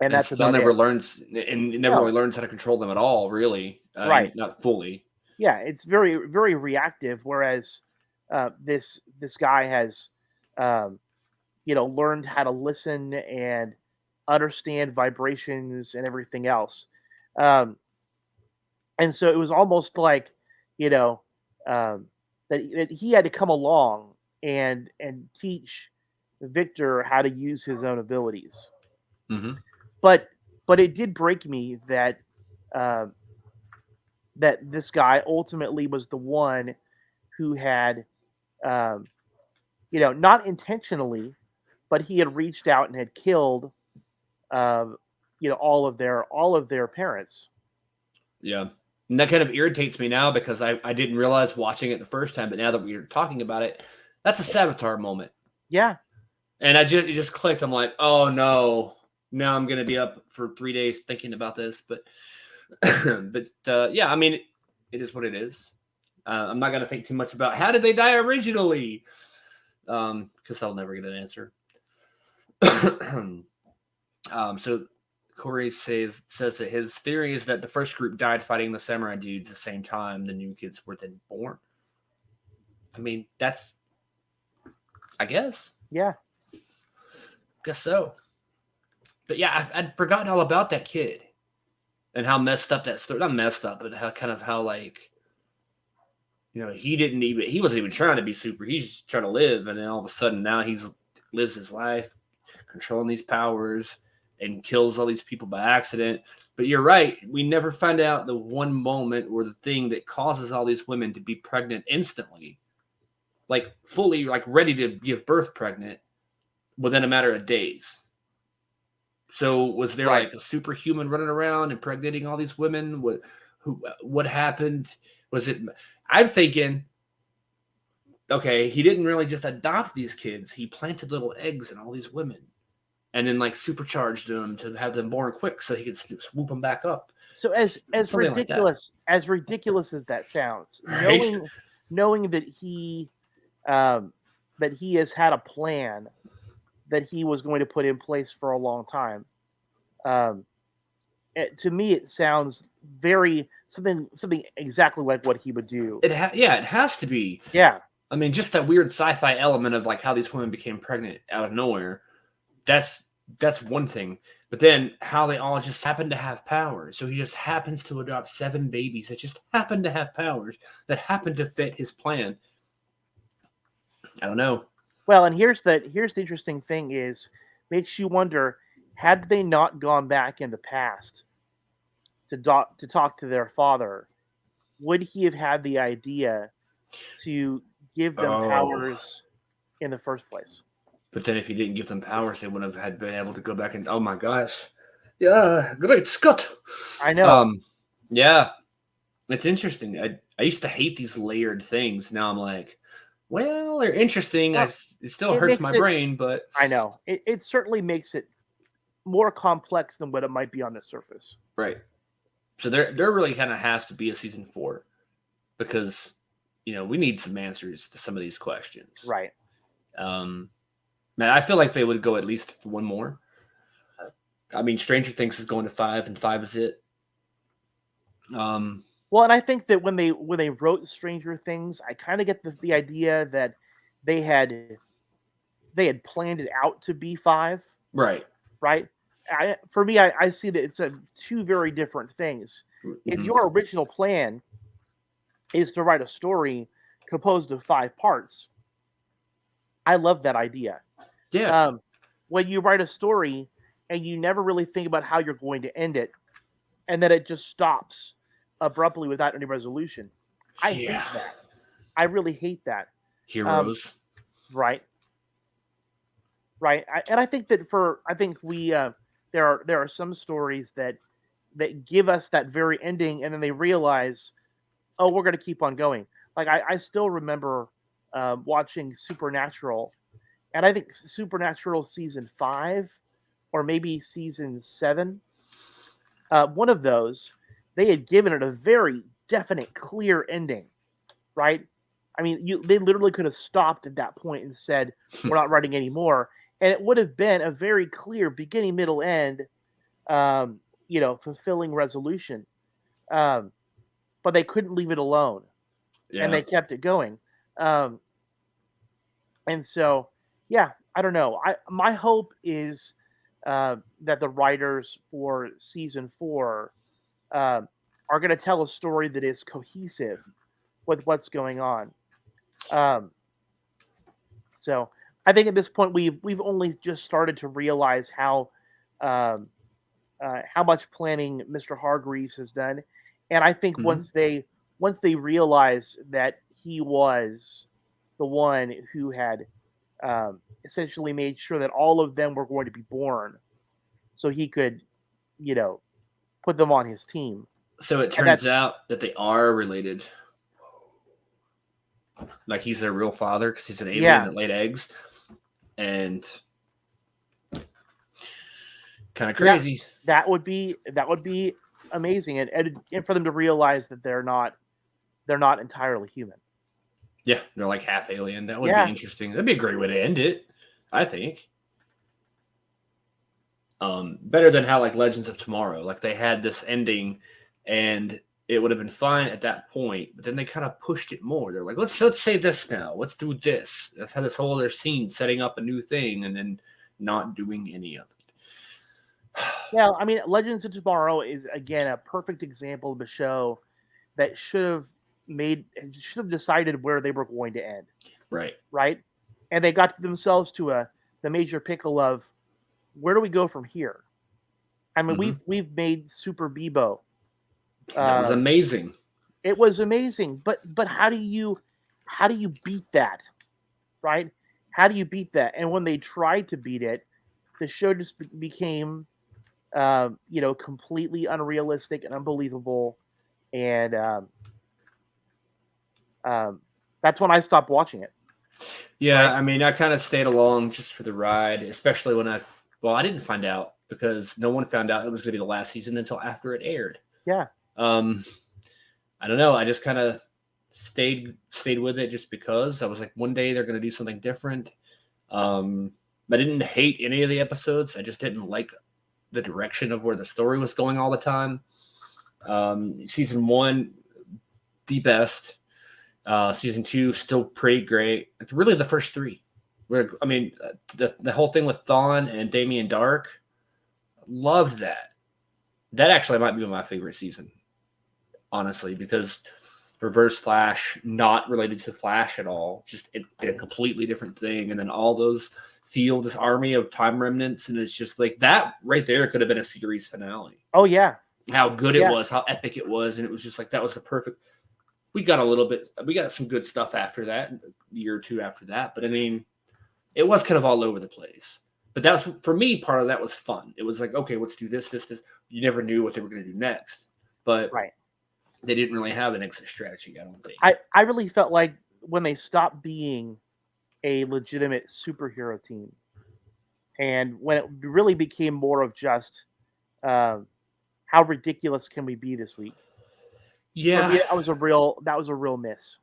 and And that's still about never it. learns, and never No, really learns how to control them at all. Really, right? not fully. Yeah, it's very reactive. Whereas this guy has um, learned how to listen and understand vibrations and everything else. Um, and so it was almost like, you know, um, that he had to come along and teach Victor how to use his own abilities. hmm But it did break me that uh, that this guy ultimately was the one who had, um, not intentionally, but he had reached out and had killed, uh, all of their parents. Yeah, and that kind of irritates me now because I didn't realize watching it the first time, but now that we're talking about it, that's a Savitar moment, Yeah, and it just clicked. I'm like, oh no, now I'm gonna be up for 3 days thinking about this, but yeah, I mean, it is what it is. I'm not gonna think too much about how did they die originally, because I'll never get an answer. So Corey says that his theory is that the first group died fighting the samurai dudes the same time the new kids were then born. I mean, that's I yeah. guess so. But yeah, I'd forgotten all about that kid and how messed up that story. Not messed up, but how like he wasn't even trying to be super. He's just trying to live, and then all of a sudden now he's lives his life controlling these powers and kills all these people by accident. But you're right. We never find out the one moment or the thing that causes all these women to be pregnant instantly, like fully, like ready to give birth pregnant within a matter of days. So was there Right. like a superhuman running around impregnating all these women? What happened? Was it? I'm thinking, okay, he didn't really just adopt these kids. He planted little eggs in all these women and then like supercharged them to have them born quick so he could swoop them back up. So Something like that. as ridiculous as that sounds, Right? knowing that he has had a plan that he was going to put in place for a long time. Um, to me, it sounds very something exactly like what he would do. Yeah, it has to be. Yeah, I mean, just that weird sci-fi element of like how these women became pregnant out of nowhere. That's one thing. But then how they all just happen to have powers. So he just happens to adopt 7 babies that just happen to have powers that happen to fit his plan. I don't know. well, and here's the interesting thing is makes you wonder, had they not gone back in the past to talk to their father, would he have had the idea to give them Oh. powers in the first place? But then if he didn't give them powers, they wouldn't have had been able to go back and oh my gosh. Yeah, great Scott. I know. Um yeah, it's interesting. I used to hate these layered things. Now I'm like, well, they're interesting. Well, It still it hurts makes my it. brain, but I know. It certainly makes it more complex than what it might be on the surface. Right. So there really kind of has to be a season 4 because, we need some answers to some of these questions. Right. Man, I feel like they would go at least one more. I mean, Stranger Things is going to 5, and 5 is it. Well, and I think that when they wrote Stranger Things, I kind of get the idea that they had planned it out to be 5. Right. Right. For me, I see that it's two very different things. Mm-hmm. If your original plan is to write a story composed of 5 parts, I love that idea. Yeah. When you write a story and you never really think about how you're going to end it, and then it just stops abruptly without any resolution, I hate that. I really hate that. Heroes. Right. Right. And I think that there are some stories that give us that very ending, and then they realize, oh, we're going to keep on going. Like I still remember watching Supernatural, and I think Supernatural season 5 or maybe season 7, one of those, they had given it a very definite, clear ending, right? I mean, they literally could have stopped at that point and said, we're not writing anymore. And it would have been a very clear beginning, middle, end, fulfilling resolution. But they couldn't leave it alone. Yeah. And they kept it going. And so, yeah, I don't know. My hope is that the writers for season 4 are going to tell a story that is cohesive with what's going on. So I think at this point we've only just started to realize how much planning Mr. Hargreaves has done, and I think once they realize that he was the one who had essentially made sure that all of them were going to be born, so he could, put them on his team. So it turns out that they are related. Like he's their real father because he's an alien that laid eggs. And kind of crazy. That would be amazing, and for them to realize that they're not entirely human. Yeah, they're like half alien. That would be interesting. That'd be a great way to end it, I think. Better than how like Legends of Tomorrow, like they had this ending, and it would have been fine at that point, but then they kind of pushed it more. They're like, let's say this now. Let's do this. Let's have this whole other scene setting up a new thing, and then not doing any of it. Yeah, I mean, Legends of Tomorrow is again a perfect example of a show that should have decided where they were going to end. Right, and they got themselves to the major pickle of where do we go from here? I mean, we've made Super Bebo. That was amazing. It was amazing, but how do you beat that, right? How do you beat that? And when they tried to beat it, the show just became, completely unrealistic and unbelievable, and that's when I stopped watching it. Yeah, right? I mean, I kind of stayed along just for the ride, especially when I didn't find out because no one found out it was going to be the last season until after it aired. Yeah. I don't know. I just kind of stayed with it just because I was like, one day they're going to do something different. I didn't hate any of the episodes. I just didn't like the direction of where the story was going all the time. Season 1, the best. Season 2, still pretty great. Really, the first 3. The whole thing with Thawne and Damien Dark, loved that. That actually might be my favorite season, honestly, because Reverse Flash, not related to Flash at all, just a completely different thing. And then all those feel this army of time remnants, and it's just like that right there could have been a series finale. Oh, yeah. How good it was, how epic it was, and it was just like that was the perfect. We got some good stuff after that, a year or two after that, but I mean, it was kind of all over the place. But that was, for me, part of that was fun. It was like, okay, let's do this. You never knew what they were going to do next. But they didn't really have an exit strategy, I don't think. I really felt like when they stopped being a legitimate superhero team and when it really became more of just how ridiculous can we be this week? For Yeah. me, that was a real miss.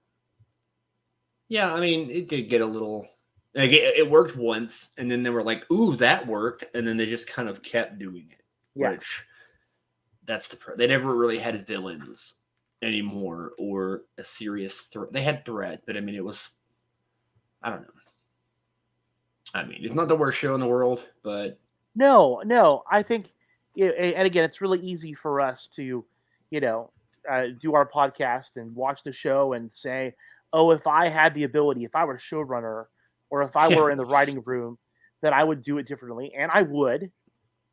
Yeah, I mean, it did get a little. Like it worked once, and then they were like, "Ooh, that worked," and then they just kind of kept doing it. Yeah. Which they never really had villains anymore or a serious threat. They had threat, but I mean, it was. I don't know. I mean, it's not the worst show in the world, but No, I think, and again, it's really easy for us to, you know, do our podcast and watch the show and say, "Oh, if I had the ability, if I were showrunner, or if I yeah. were in the writing room, then I would do it differently," and I would,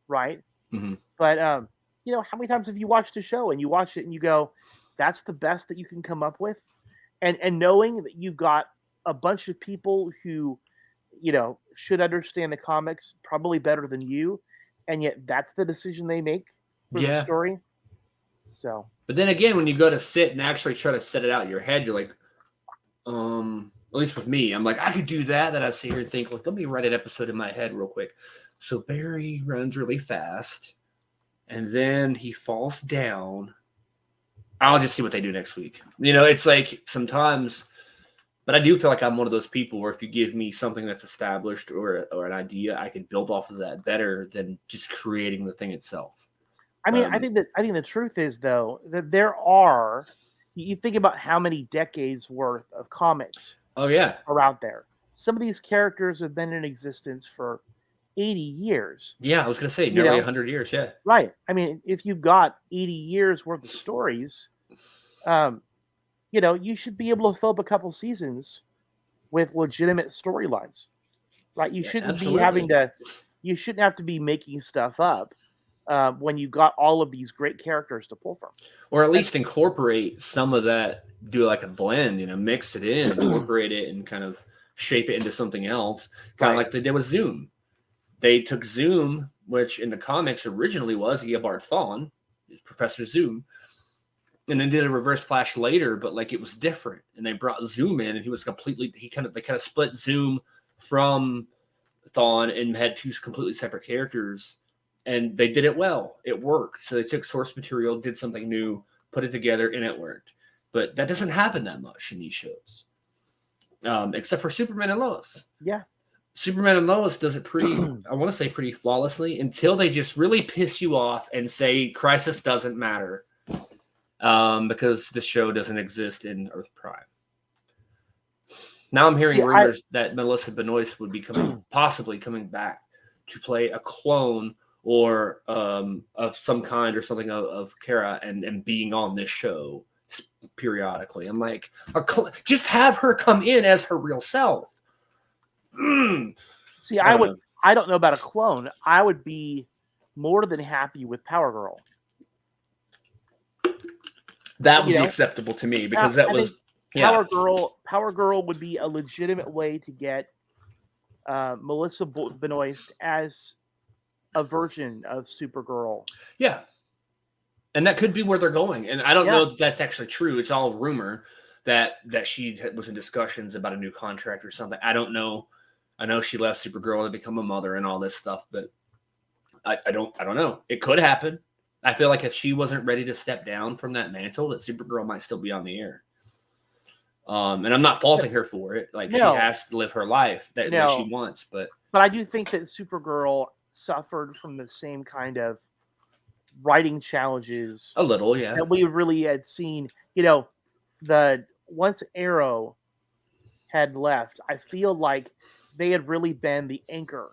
right? hmm But how many times have you watched a show and you watch it and you go, "That's the best that you can come up with," and knowing that you've got a bunch of people who should understand the comics probably better than you, and yet that's the decision they make for the Yeah. story. So, But then again, when you go to sit and actually try to set it out in your head, you're like, at least with me, I'm like, I could do that. Then I sit here and think, look, let me write an episode in my head real quick. So Barry runs really fast, and then he falls down. I'll just see what they do next week. It's like sometimes, but I do feel like I'm one of those people where if you give me something that's established or an idea, I can build off of that better than just creating the thing itself. I mean, I think the truth is though that there are. You think about how many decades worth of comics Oh yeah, are out there. Some of these characters have been in existence for 80 years. yeah. I was gonna say You nearly know, 100 years. Yeah, right? I mean, if you've got 80 years worth of stories, um, you should be able to fill up a couple seasons with legitimate storylines, right? You yeah, shouldn't be having absolutely. to, you shouldn't have to be making stuff up when you got all of these great characters to pull from. Or at And, least incorporate some of that. Do like a blend, mix it in, incorporate it, and kind of shape it into something else. Kind of right, like they did with Zoom. They took Zoom, which in the comics originally was Eobard Thawne, Professor Zoom, and then did a reverse flash later, but like it was different. And they brought Zoom in, and they kind of split Zoom from Thawne and had two completely separate characters, and they did it well. It worked. So they took source material, did something new, put it together, and it worked. But that doesn't happen that much in these shows, except for Superman and Lois. yeah, Superman and Lois does it I want to say pretty flawlessly until they just really piss you off and say Crisis doesn't matter because the show doesn't exist in Earth Prime. Now I'm hearing yeah, rumors that Melissa Benoist would be possibly coming back to play a clone or of some kind or something of Kara and being on this show periodically. I'm like, just have her come in as her real self. See, I don't know about a clone. I would be more than happy with Power Girl. That would be acceptable to me because that was Power Girl would be a legitimate way to get Melissa Benoist as a version of Supergirl. Yeah. And that could be where they're going. And I don't know that that's actually true. It's all rumor that she was in discussions about a new contract or something. I don't know. I know she left Supergirl to become a mother and all this stuff, but I don't know. It could happen. I feel like if she wasn't ready to step down from that mantle, that Supergirl might still be on the air. And I'm not faulting her for it. Like she has to live her life that way she wants. But I do think that Supergirl suffered from the same kind of writing challenges. A little, yeah. That we really had seen. Once Arrow had left, I feel like they had really been the anchor.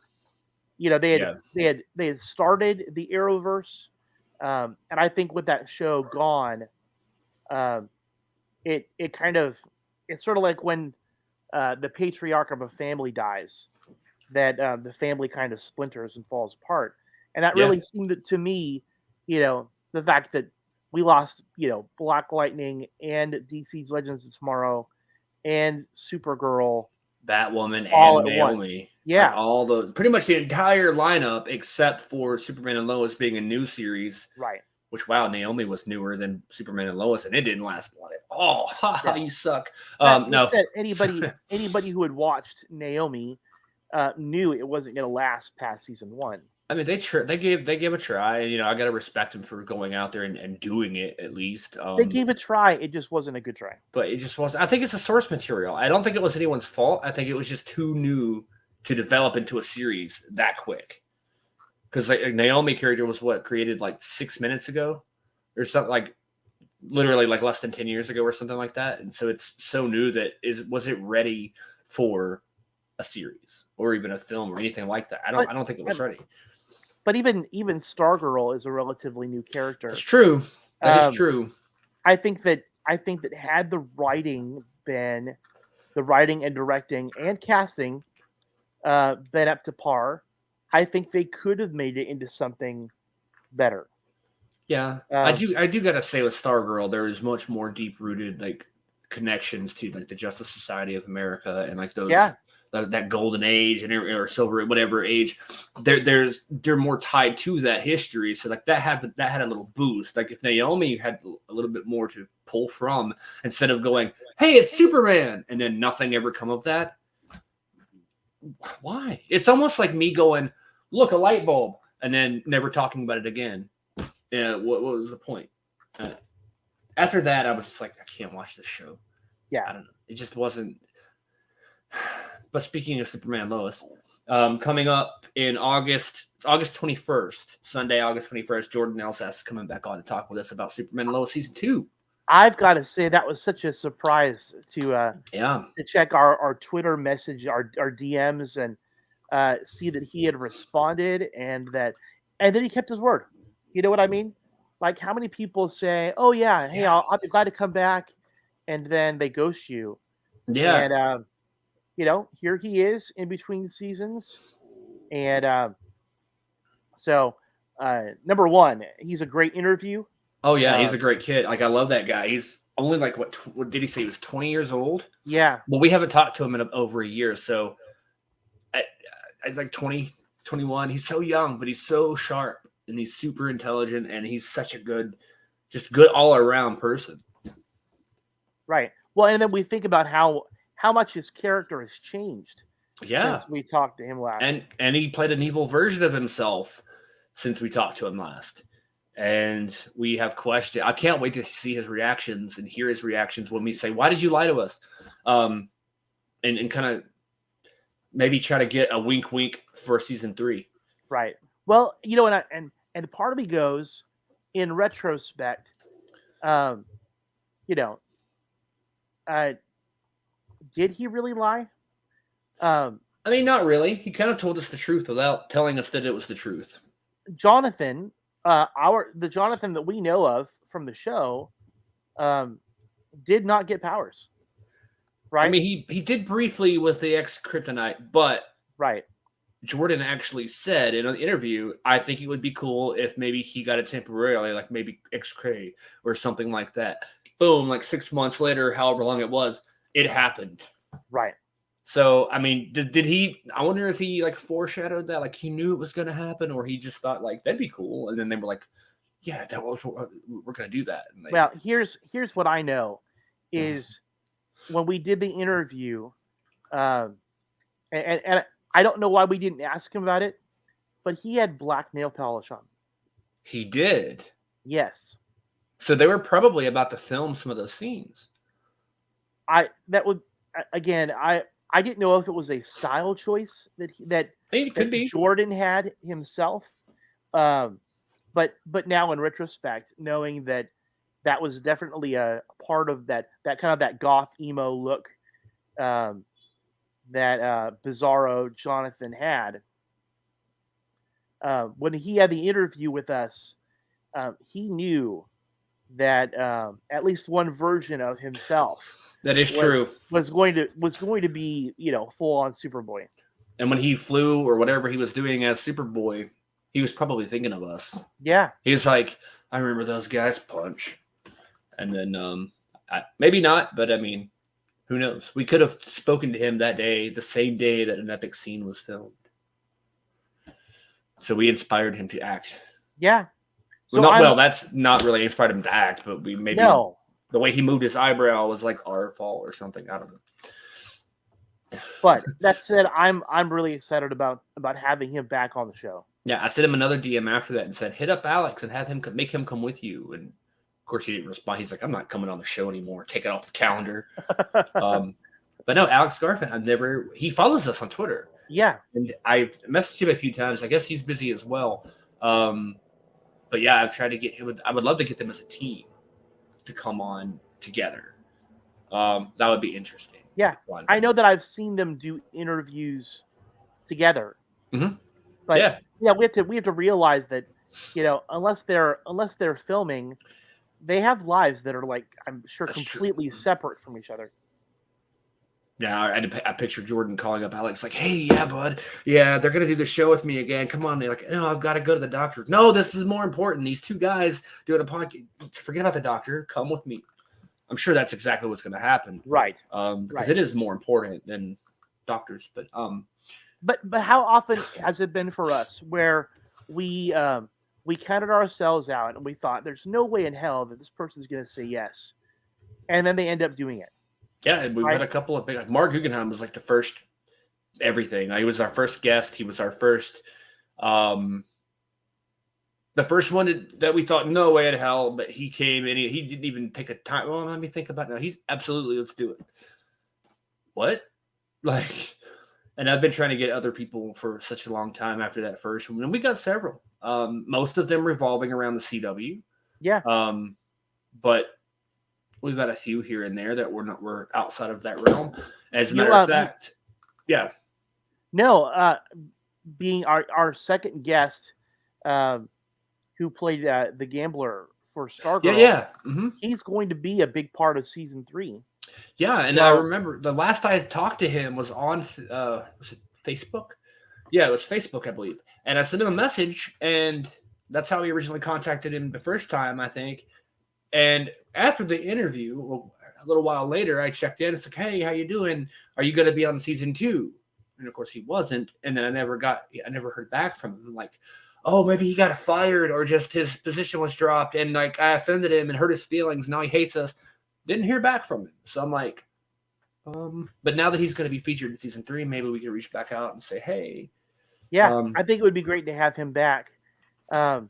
They had started the Arrowverse, and I think with that show gone, it kind of, it's sort of like when the patriarch of a family dies, that the family kind of splinters and falls apart, and that really seemed to me, the fact that we lost, Black Lightning and DC's Legends of Tomorrow and Supergirl, Batwoman all and at Naomi. once. Yeah. Like pretty much the entire lineup except for Superman and Lois being a new series. Right. Which, wow, Naomi was newer than Superman and Lois, and it didn't last long at all. You suck. No. Said, anybody who had watched Naomi knew it wasn't going to last past season 1. I mean, they gave a try. You know, I got to respect them for going out there and doing it at least. They gave a try. It just wasn't a good try. But it just wasn't. I think it's a source material. I don't think it was anyone's fault. I think it was just too new to develop into a series that quick. Because like Naomi character was created like 6 minutes ago, or something, like literally like less than 10 years ago or something like that. And so it's so new that was it ready for a series or even a film or anything like that? I don't think it was ready. But even Stargirl is a relatively new character. That's true. That is true. I think that had the writing and directing and casting been up to par, I think they could have made it into something better. Yeah, I do gotta say with Stargirl, there is much more deep rooted like connections to like the Justice Society of America and like those that golden age or silver whatever age. They're more tied to that history. So like that had a little boost. Like if Naomi had a little bit more to pull from instead of going, hey, it's Superman, and then nothing ever come of that. Why? It's almost like me going, look, a light bulb, and then never talking about it again. Yeah, what was the point? After that, I was just like, I can't watch this show. Yeah, I don't know. It just wasn't. But speaking of Superman Lois, coming up in August 21st, Sunday, August 21st, Jordan Elsas is coming back on to talk with us about Superman Lois season 2. I've got to say that was such a surprise to check our Twitter message, our DMs, and see that he had responded and then he kept his word. You know what I mean? Like how many people say, "Oh yeah, hey, I'll be glad to come back," and then they ghost you. Yeah. And here he is in between seasons, and so number one, he's a great interview. Oh yeah, he's a great kid. Like I love that guy. He's only like what did he say? He was 20 years old. Yeah. Well, we haven't talked to him in over a year, so I like 20, 21. He's so young, but he's so sharp and he's super intelligent and he's such a good all around person. Right. Well, and then we think about how much his character has changed. Yeah. Since we talked to him last. And he played an evil version of himself since we talked to him last. And we have questioned. I can't wait to see his reactions and hear his reactions when we say, "Why did you lie to us?" And kind of maybe try to get a wink for season 3. Right. Well, and part of me goes, in retrospect, did he really lie? I mean, not really. He kind of told us the truth without telling us that it was the truth. Jonathan, the Jonathan that we know of from the show, did not get powers. Right. I mean, he did briefly with the ex-kryptonite, but right. Jordan actually said in an interview, I think it would be cool if maybe he got it temporarily, like maybe X-Cray or something like that. Boom, like 6 months later, however long it was, it happened. Right. So, I mean, did he, I wonder if he like foreshadowed that, like he knew it was going to happen, or he just thought like, that'd be cool. And then they were like, yeah, we're going to do that. And well, here's what I know is when we did the interview, and I don't know why we didn't ask him about it, but he had black nail polish on. He did? Yes. So they were probably about to film some of those scenes. I didn't know if it was a style choice that Jordan had himself. But now in retrospect, knowing that was definitely a part of that kind of that goth emo look that Bizarro Jonathan had. When he had the interview with us, he knew that at least one version of himself that is true was going to be full on Superboy. And when he flew or whatever he was doing as Superboy, he was probably thinking of us. Yeah, he was like, I remember those guys punch. And then maybe not, but I mean, who knows? We could have spoken to him that day, the same day that an epic scene was filmed. So we inspired him to act. Yeah. So that's not really inspired him to act, but the way he moved his eyebrow was like our fault or something. I don't know. But that said, I'm really excited about having him back on the show. Yeah, I sent him another DM after that and said, hit up Alex and have him make him come with you. And of course, he didn't respond. He's like, I'm not coming on the show anymore. Take it off the calendar. But no, Alex Garfin, he follows us on Twitter. Yeah. And I messaged him a few times. I guess he's busy as well. But yeah, I've tried to get him. I would love to get them as a team to come on together. That would be interesting. Yeah. I know that I've seen them do interviews together. Mm-hmm. But yeah, we have to realize that, unless they're filming, they have lives that are like, I'm sure, that's completely true. Separate from each other. Yeah, I picture Jordan calling up Alex like, "Hey, yeah, bud, yeah, they're gonna do the show with me again. Come on." They're like, "No, I've got to go to the doctor." No, this is more important. These two guys doing a podcast. Forget about the doctor. Come with me. I'm sure that's exactly what's going to happen. Right. Because it is more important than doctors. But how often has it been for us where we counted ourselves out and we thought there's no way in hell that this person's going to say yes, and then they end up doing it. Yeah, we've had a couple of big. Like Mark Guggenheim was like the first everything. He was our first guest. He was our first, the first one that we thought no way in hell, but he came and he didn't even take a time. Well, let me think about it now. He's absolutely, let's do it. What? Like, and I've been trying to get other people for such a long time after that first one, and we got several. Most of them revolving around the CW. Yeah. But we've got a few here and there that we're outside of that realm. As a matter of fact, yeah. No, being our second guest, who played the gambler for Stargirl. Yeah. Mm-hmm. He's going to be a big part of season 3. Yeah, and I remember the last I talked to him was on was it Facebook? Yeah, it was Facebook, I believe. And I sent him a message, and that's how we originally contacted him the first time, I think. And after the interview, a little while later, I checked in. It's like, hey, how you doing? Are you going to be on season 2? And of course, he wasn't. And then I never heard back from him. I'm like, oh, maybe he got fired or just his position was dropped. And like I offended him and hurt his feelings. Now he hates us. Didn't hear back from him. So I'm like, but now that he's going to be featured in season 3, maybe we can reach back out and say, hey. Yeah, I think it would be great to have him back. But,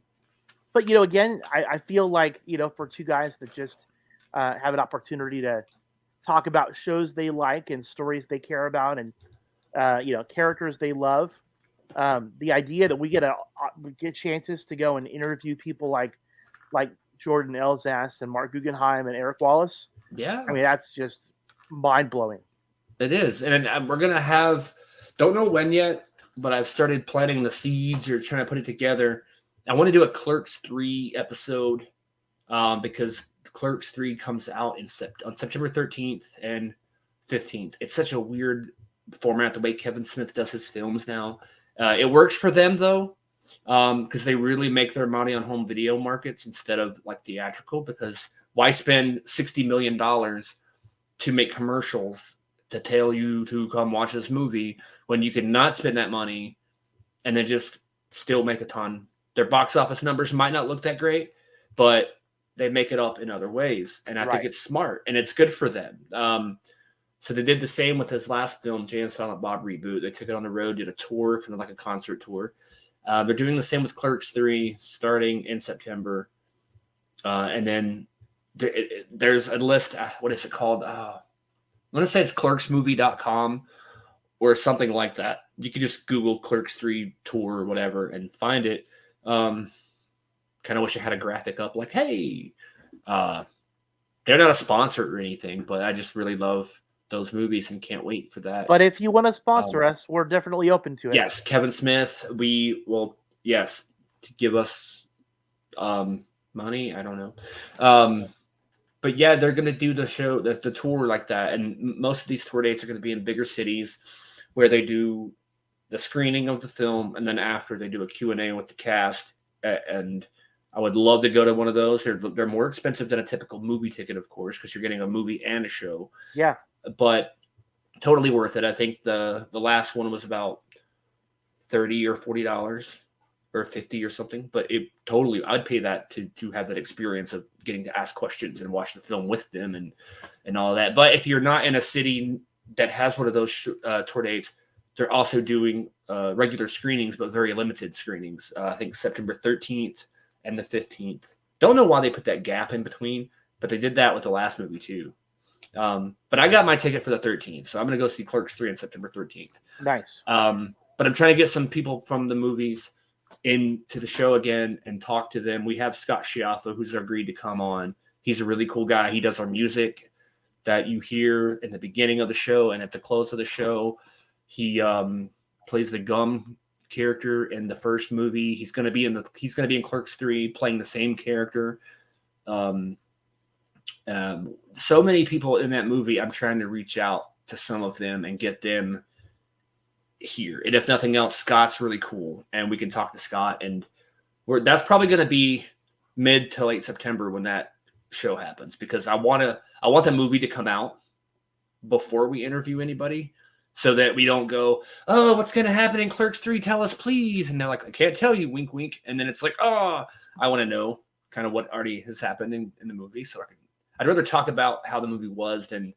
again, I feel like, for two guys that just have an opportunity to talk about shows they like and stories they care about and, characters they love, the idea that we get chances to go and interview people like Jordan Elsass and Mark Guggenheim and Eric Wallace. Yeah. I mean, that's just mind-blowing. It is. And we're going to have, don't know when yet, but I've started planting the seeds or trying to put it together. I want to do a Clerks 3 episode because Clerks 3 comes out on September 13th and 15th. It's such a weird format, the way Kevin Smith does his films now. It works for them, though, because they really make their money on home video markets instead of like theatrical, because why spend $60 million to make commercials to tell you to come watch this movie when you can not spend that money and then just still make a ton. Their box office numbers might not look that great, but they make it up in other ways. And I think it's smart and it's good for them. So they did the same with his last film, Jay and Silent Bob Reboot. They took it on the road, did a tour, kind of like a concert tour. They're doing the same with Clerks 3 starting in September. And then there's a list. What is it called? I want to say it's clerksmovie.com or something like that. You could just Google Clerks 3 tour or whatever and find it. Kind of wish I had a graphic up like, hey, they're not a sponsor or anything, but I just really love those movies and can't wait for that. But if you want to sponsor us, we're definitely open to it. Yes, Kevin Smith, we will, yes, to give us money. I don't know. But yeah, they're going to do the show, the tour like that. And most of these tour dates are going to be in bigger cities where they do the screening of the film. And then after they do a Q&A with the cast. And I would love to go to one of those. They're more expensive than a typical movie ticket, of course, because you're getting a movie and a show. Yeah. But totally worth it. I think the last one was about $30 or $40 or $50 or something. But I'd pay that to have that experience of getting to ask questions and watch the film with them and all of that. But if you're not in a city that has one of those tour dates, they're also doing regular screenings, but very limited screenings. I think September 13th and the 15th. Don't know why they put that gap in between, but they did that with the last movie too. But I got my ticket for the 13th, so I'm going to go see Clerks 3 on September 13th. Nice. But I'm trying to get some people from the movies into the show again and talk to them. We have Scott Schiaffa, who's agreed to come on. He's a really cool guy. He does our music that you hear in the beginning of the show and at the close of the show. He plays the Gum character in the first movie. He's going to be in Clerks 3 playing the same character. So many people in that movie. I'm trying to reach out to some of them and get them here. And if nothing else, Scott's really cool, and we can talk to Scott. And that's probably going to be mid to late September when that show happens, because I want the movie to come out before we interview anybody, so that we don't go, oh, what's going to happen in Clerks 3? Tell us, please. And they're like, I can't tell you, wink, wink. And then it's like, oh, I want to know kind of what already has happened in the movie. So I'd rather talk about how the movie was than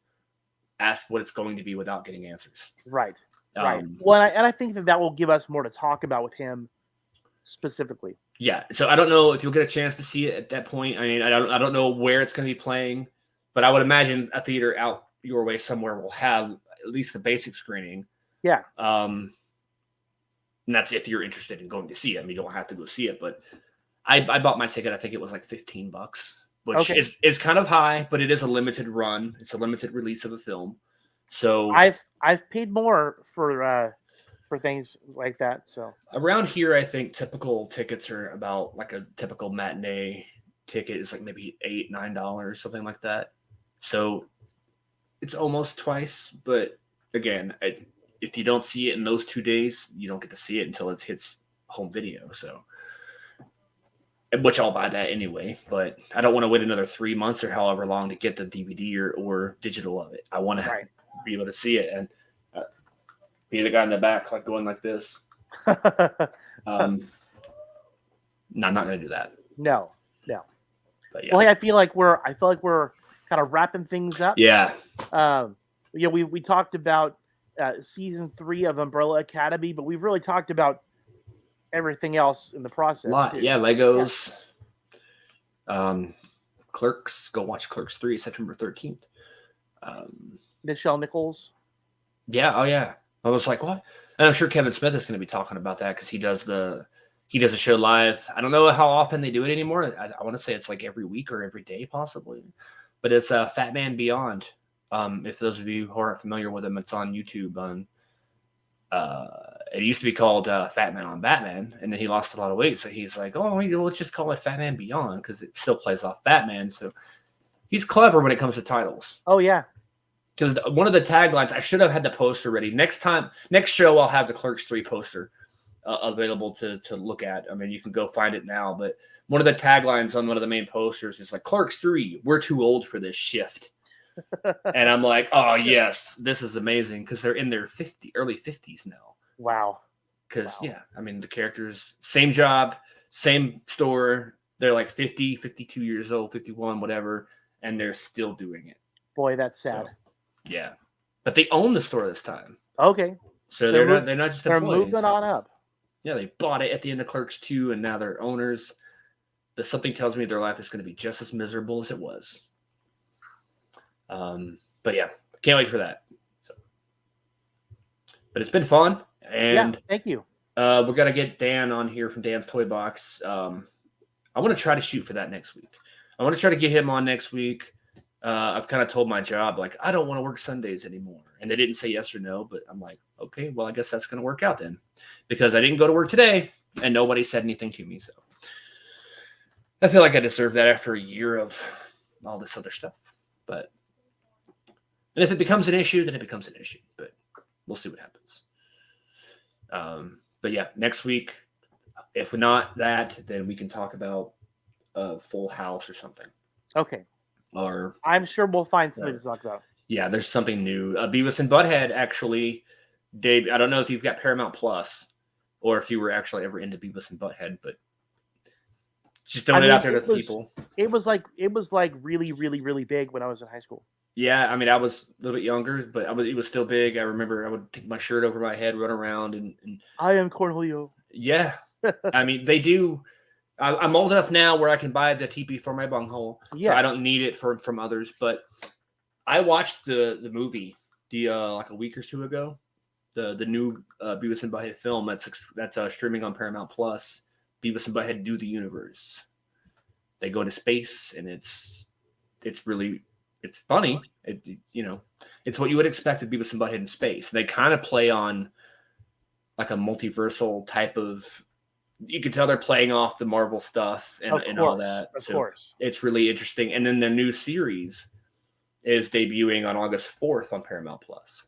ask what it's going to be without getting answers. Right. Right. Well, and I think that will give us more to talk about with him specifically. Yeah. So I don't know if you'll get a chance to see it at that point. I mean, I don't know where it's going to be playing, but I would imagine a theater out your way somewhere will have at least the basic screening. Yeah. And that's if you're interested in going to see it. I mean, you don't have to go see it, but I bought my ticket. I think it was like $15, which is kind of high, but it is a limited run. It's a limited release of a film. So I've paid more for things like that. So around here, I think typical tickets are about, like a typical matinee ticket is like maybe $8, $9, something like that. So it's almost twice. But again, if you don't see it in those 2 days, you don't get to see it until it hits home video. So, which I'll buy that anyway, but I don't want to wait another 3 months or however long to get the DVD or digital of it. I want to be able to see it and be the guy in the back, like going like this. No, I'm not going to do that. No. But yeah. Well, I feel like we're kind of wrapping things up. Yeah. We talked about season 3 of Umbrella Academy, but we've really talked about everything else in the process. A lot. Yeah, Legos. Yeah. Clerks. Go watch Clerks 3 September 13th. Nichelle Nichols. Yeah. Oh yeah. I was like, what? And I'm sure Kevin Smith is going to be talking about that because he does a show live. I don't know how often they do it anymore. I want to say it's like every week or every day possibly, but it's Fat Man Beyond. If those of you who aren't familiar with him, it's on YouTube. It used to be called Fat Man on Batman, and then he lost a lot of weight, so he's like, oh, let's just call it Fat Man Beyond because it still plays off Batman. So he's clever when it comes to titles. Oh yeah. Because one of the taglines, I should have had the poster ready. Next show, I'll have the Clerks 3 poster available to look at. I mean, you can go find it now. But one of the taglines on one of the main posters is like, Clerks 3, we're too old for this shift. And I'm like, oh, yes, this is amazing because they're in their early 50s now. Wow. Because, yeah, I mean, the characters, same job, same store. They're like 50, 52 years old, 51, whatever, and they're still doing it. Boy, that's sad. So, yeah, but they own the store this time. Okay, so they're not just employees. They're moving on up. Yeah, they bought it at the end of Clerks 2, and now they're owners. But something tells me their life is going to be just as miserable as it was. But yeah, can't wait for that. So, but it's been fun, and thank you. We're gonna get Dan on here from Dan's Toy Box. I want to try to shoot for that next week. I want to try to get him on next week. I've kind of told my job, like, I don't want to work Sundays anymore. And they didn't say yes or no, but I'm like, okay, well, I guess that's going to work out then. Because I didn't go to work today, and nobody said anything to me. So I feel like I deserve that after a year of all this other stuff. And if it becomes an issue, then it becomes an issue. But we'll see what happens. But yeah, next week, if not that, then we can talk about Full House or something. Okay. Or I'm sure we'll find something to talk about. Yeah, there's something new. Beavis and Butthead actually, Dave. I don't know if you've got Paramount Plus or if you were actually ever into Beavis and Butthead, but just throwing it out there to people. It was like really, really, really big when I was in high school. Yeah, I mean, I was a little bit younger, but it was still big. I remember I would take my shirt over my head, run around, and I am Cornholio. yeah. I mean, they do. I'm old enough now where I can buy the teepee for my bunghole, so I don't Yes. need it from others. But I watched the movie like a week or two ago, the new Beavis and Butthead film that's streaming on Paramount Plus. Beavis and Butthead Do the Universe. They go to space, and it's really it's funny. It's what you would expect of Beavis and Butthead in space. They kind of play on like a multiversal type of. You can tell they're playing off the Marvel stuff and all that. Of So course. it's really interesting. And then their new series is debuting on August 4th on Paramount Plus.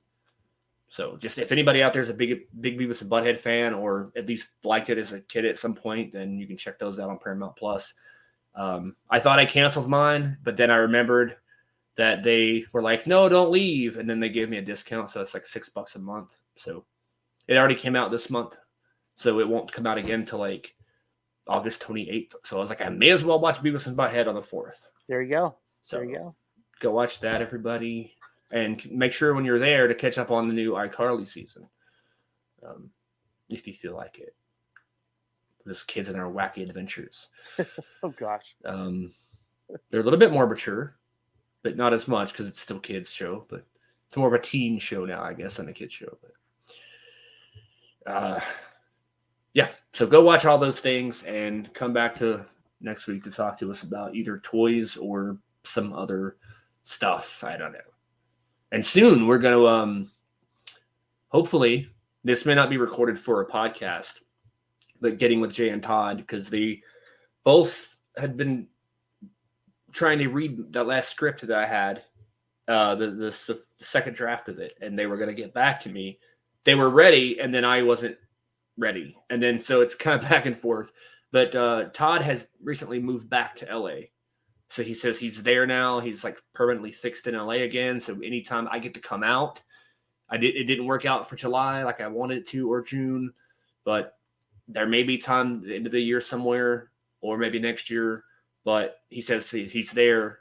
So just if anybody out there is a big Beavis and Butthead fan, or at least liked it as a kid at some point, then you can check those out on Paramount Plus. I thought I canceled mine, but then I remembered that they were like, no, don't leave. And then they gave me a discount. So it's like $6 a month. So it already came out this month. So it won't come out again until like August 28th. So I was like, I may as well watch Beavis and Butthead on the 4th. There you go. So there you go. Go watch that, everybody. And make sure when you're there to catch up on the new iCarly season. If you feel like it. Those kids and their wacky adventures. Oh, gosh. They're a little bit more mature, but not as much because it's still kids' show. But it's more of a teen show now, I guess, than a kids' show. But yeah, so go watch all those things and come back to next week to talk to us about either toys or some other stuff. I don't know. And soon we're going to, hopefully, this may not be recorded for a podcast, but getting with Jay and Todd, because they both had been trying to read that last script that I had, the second draft of it, and they were going to get back to me. They were ready, and then I wasn't ready. And then so it's kind of back and forth. But Todd has recently moved back to LA. So he says he's there now. He's like permanently fixed in LA again. So anytime I get to come out, it didn't work out for July like I wanted it to, or June, but there may be time at the end of the year somewhere, or maybe next year. But he says he's there,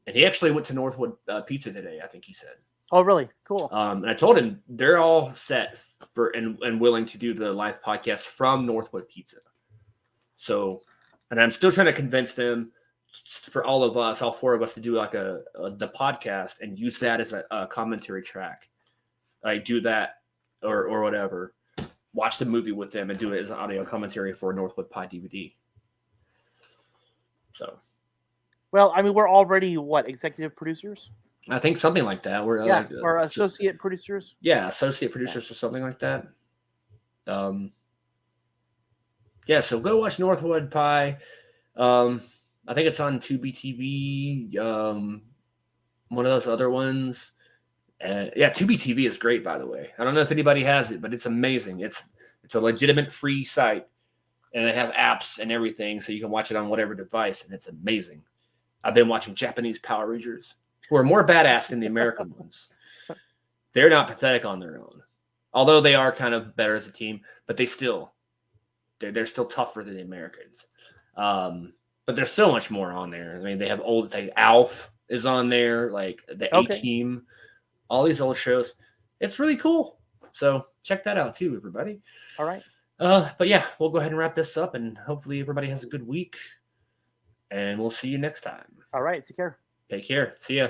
and he actually went to Northwood Pizza today, I think he said. Oh, really? Cool. And I told him they're all set for and willing to do the live podcast from Northwood Pizza. So, and I'm still trying to convince them for all of us, all four of us, to do like the podcast and use that as a commentary track. Like do that or whatever. Watch the movie with them and do it as an audio commentary for Northwood Pie DVD. So, well, I mean, we're already executive producers? I think something like that. We're or associate producers. Yeah, associate producers or something like that. Yeah, so go watch Northwood Pie. I think it's on Tubi TV. One of those other ones. Yeah, Tubi TV is great, by the way. I don't know if anybody has it, but it's amazing. It's a legitimate free site, and they have apps and everything, so you can watch it on whatever device, and it's amazing. I've been watching Japanese Power Rangers, who are more badass than the American ones. They're not pathetic on their own, although they are kind of better as a team. But they're still tougher than the Americans. But there's so much more on there. I mean, they have Alf is on there, like the A-Team. All these old shows. It's really cool. So check that out too, everybody. All right. But yeah, we'll go ahead and wrap this up, and hopefully everybody has a good week. And we'll see you next time. All right. Take care. Take care. See ya.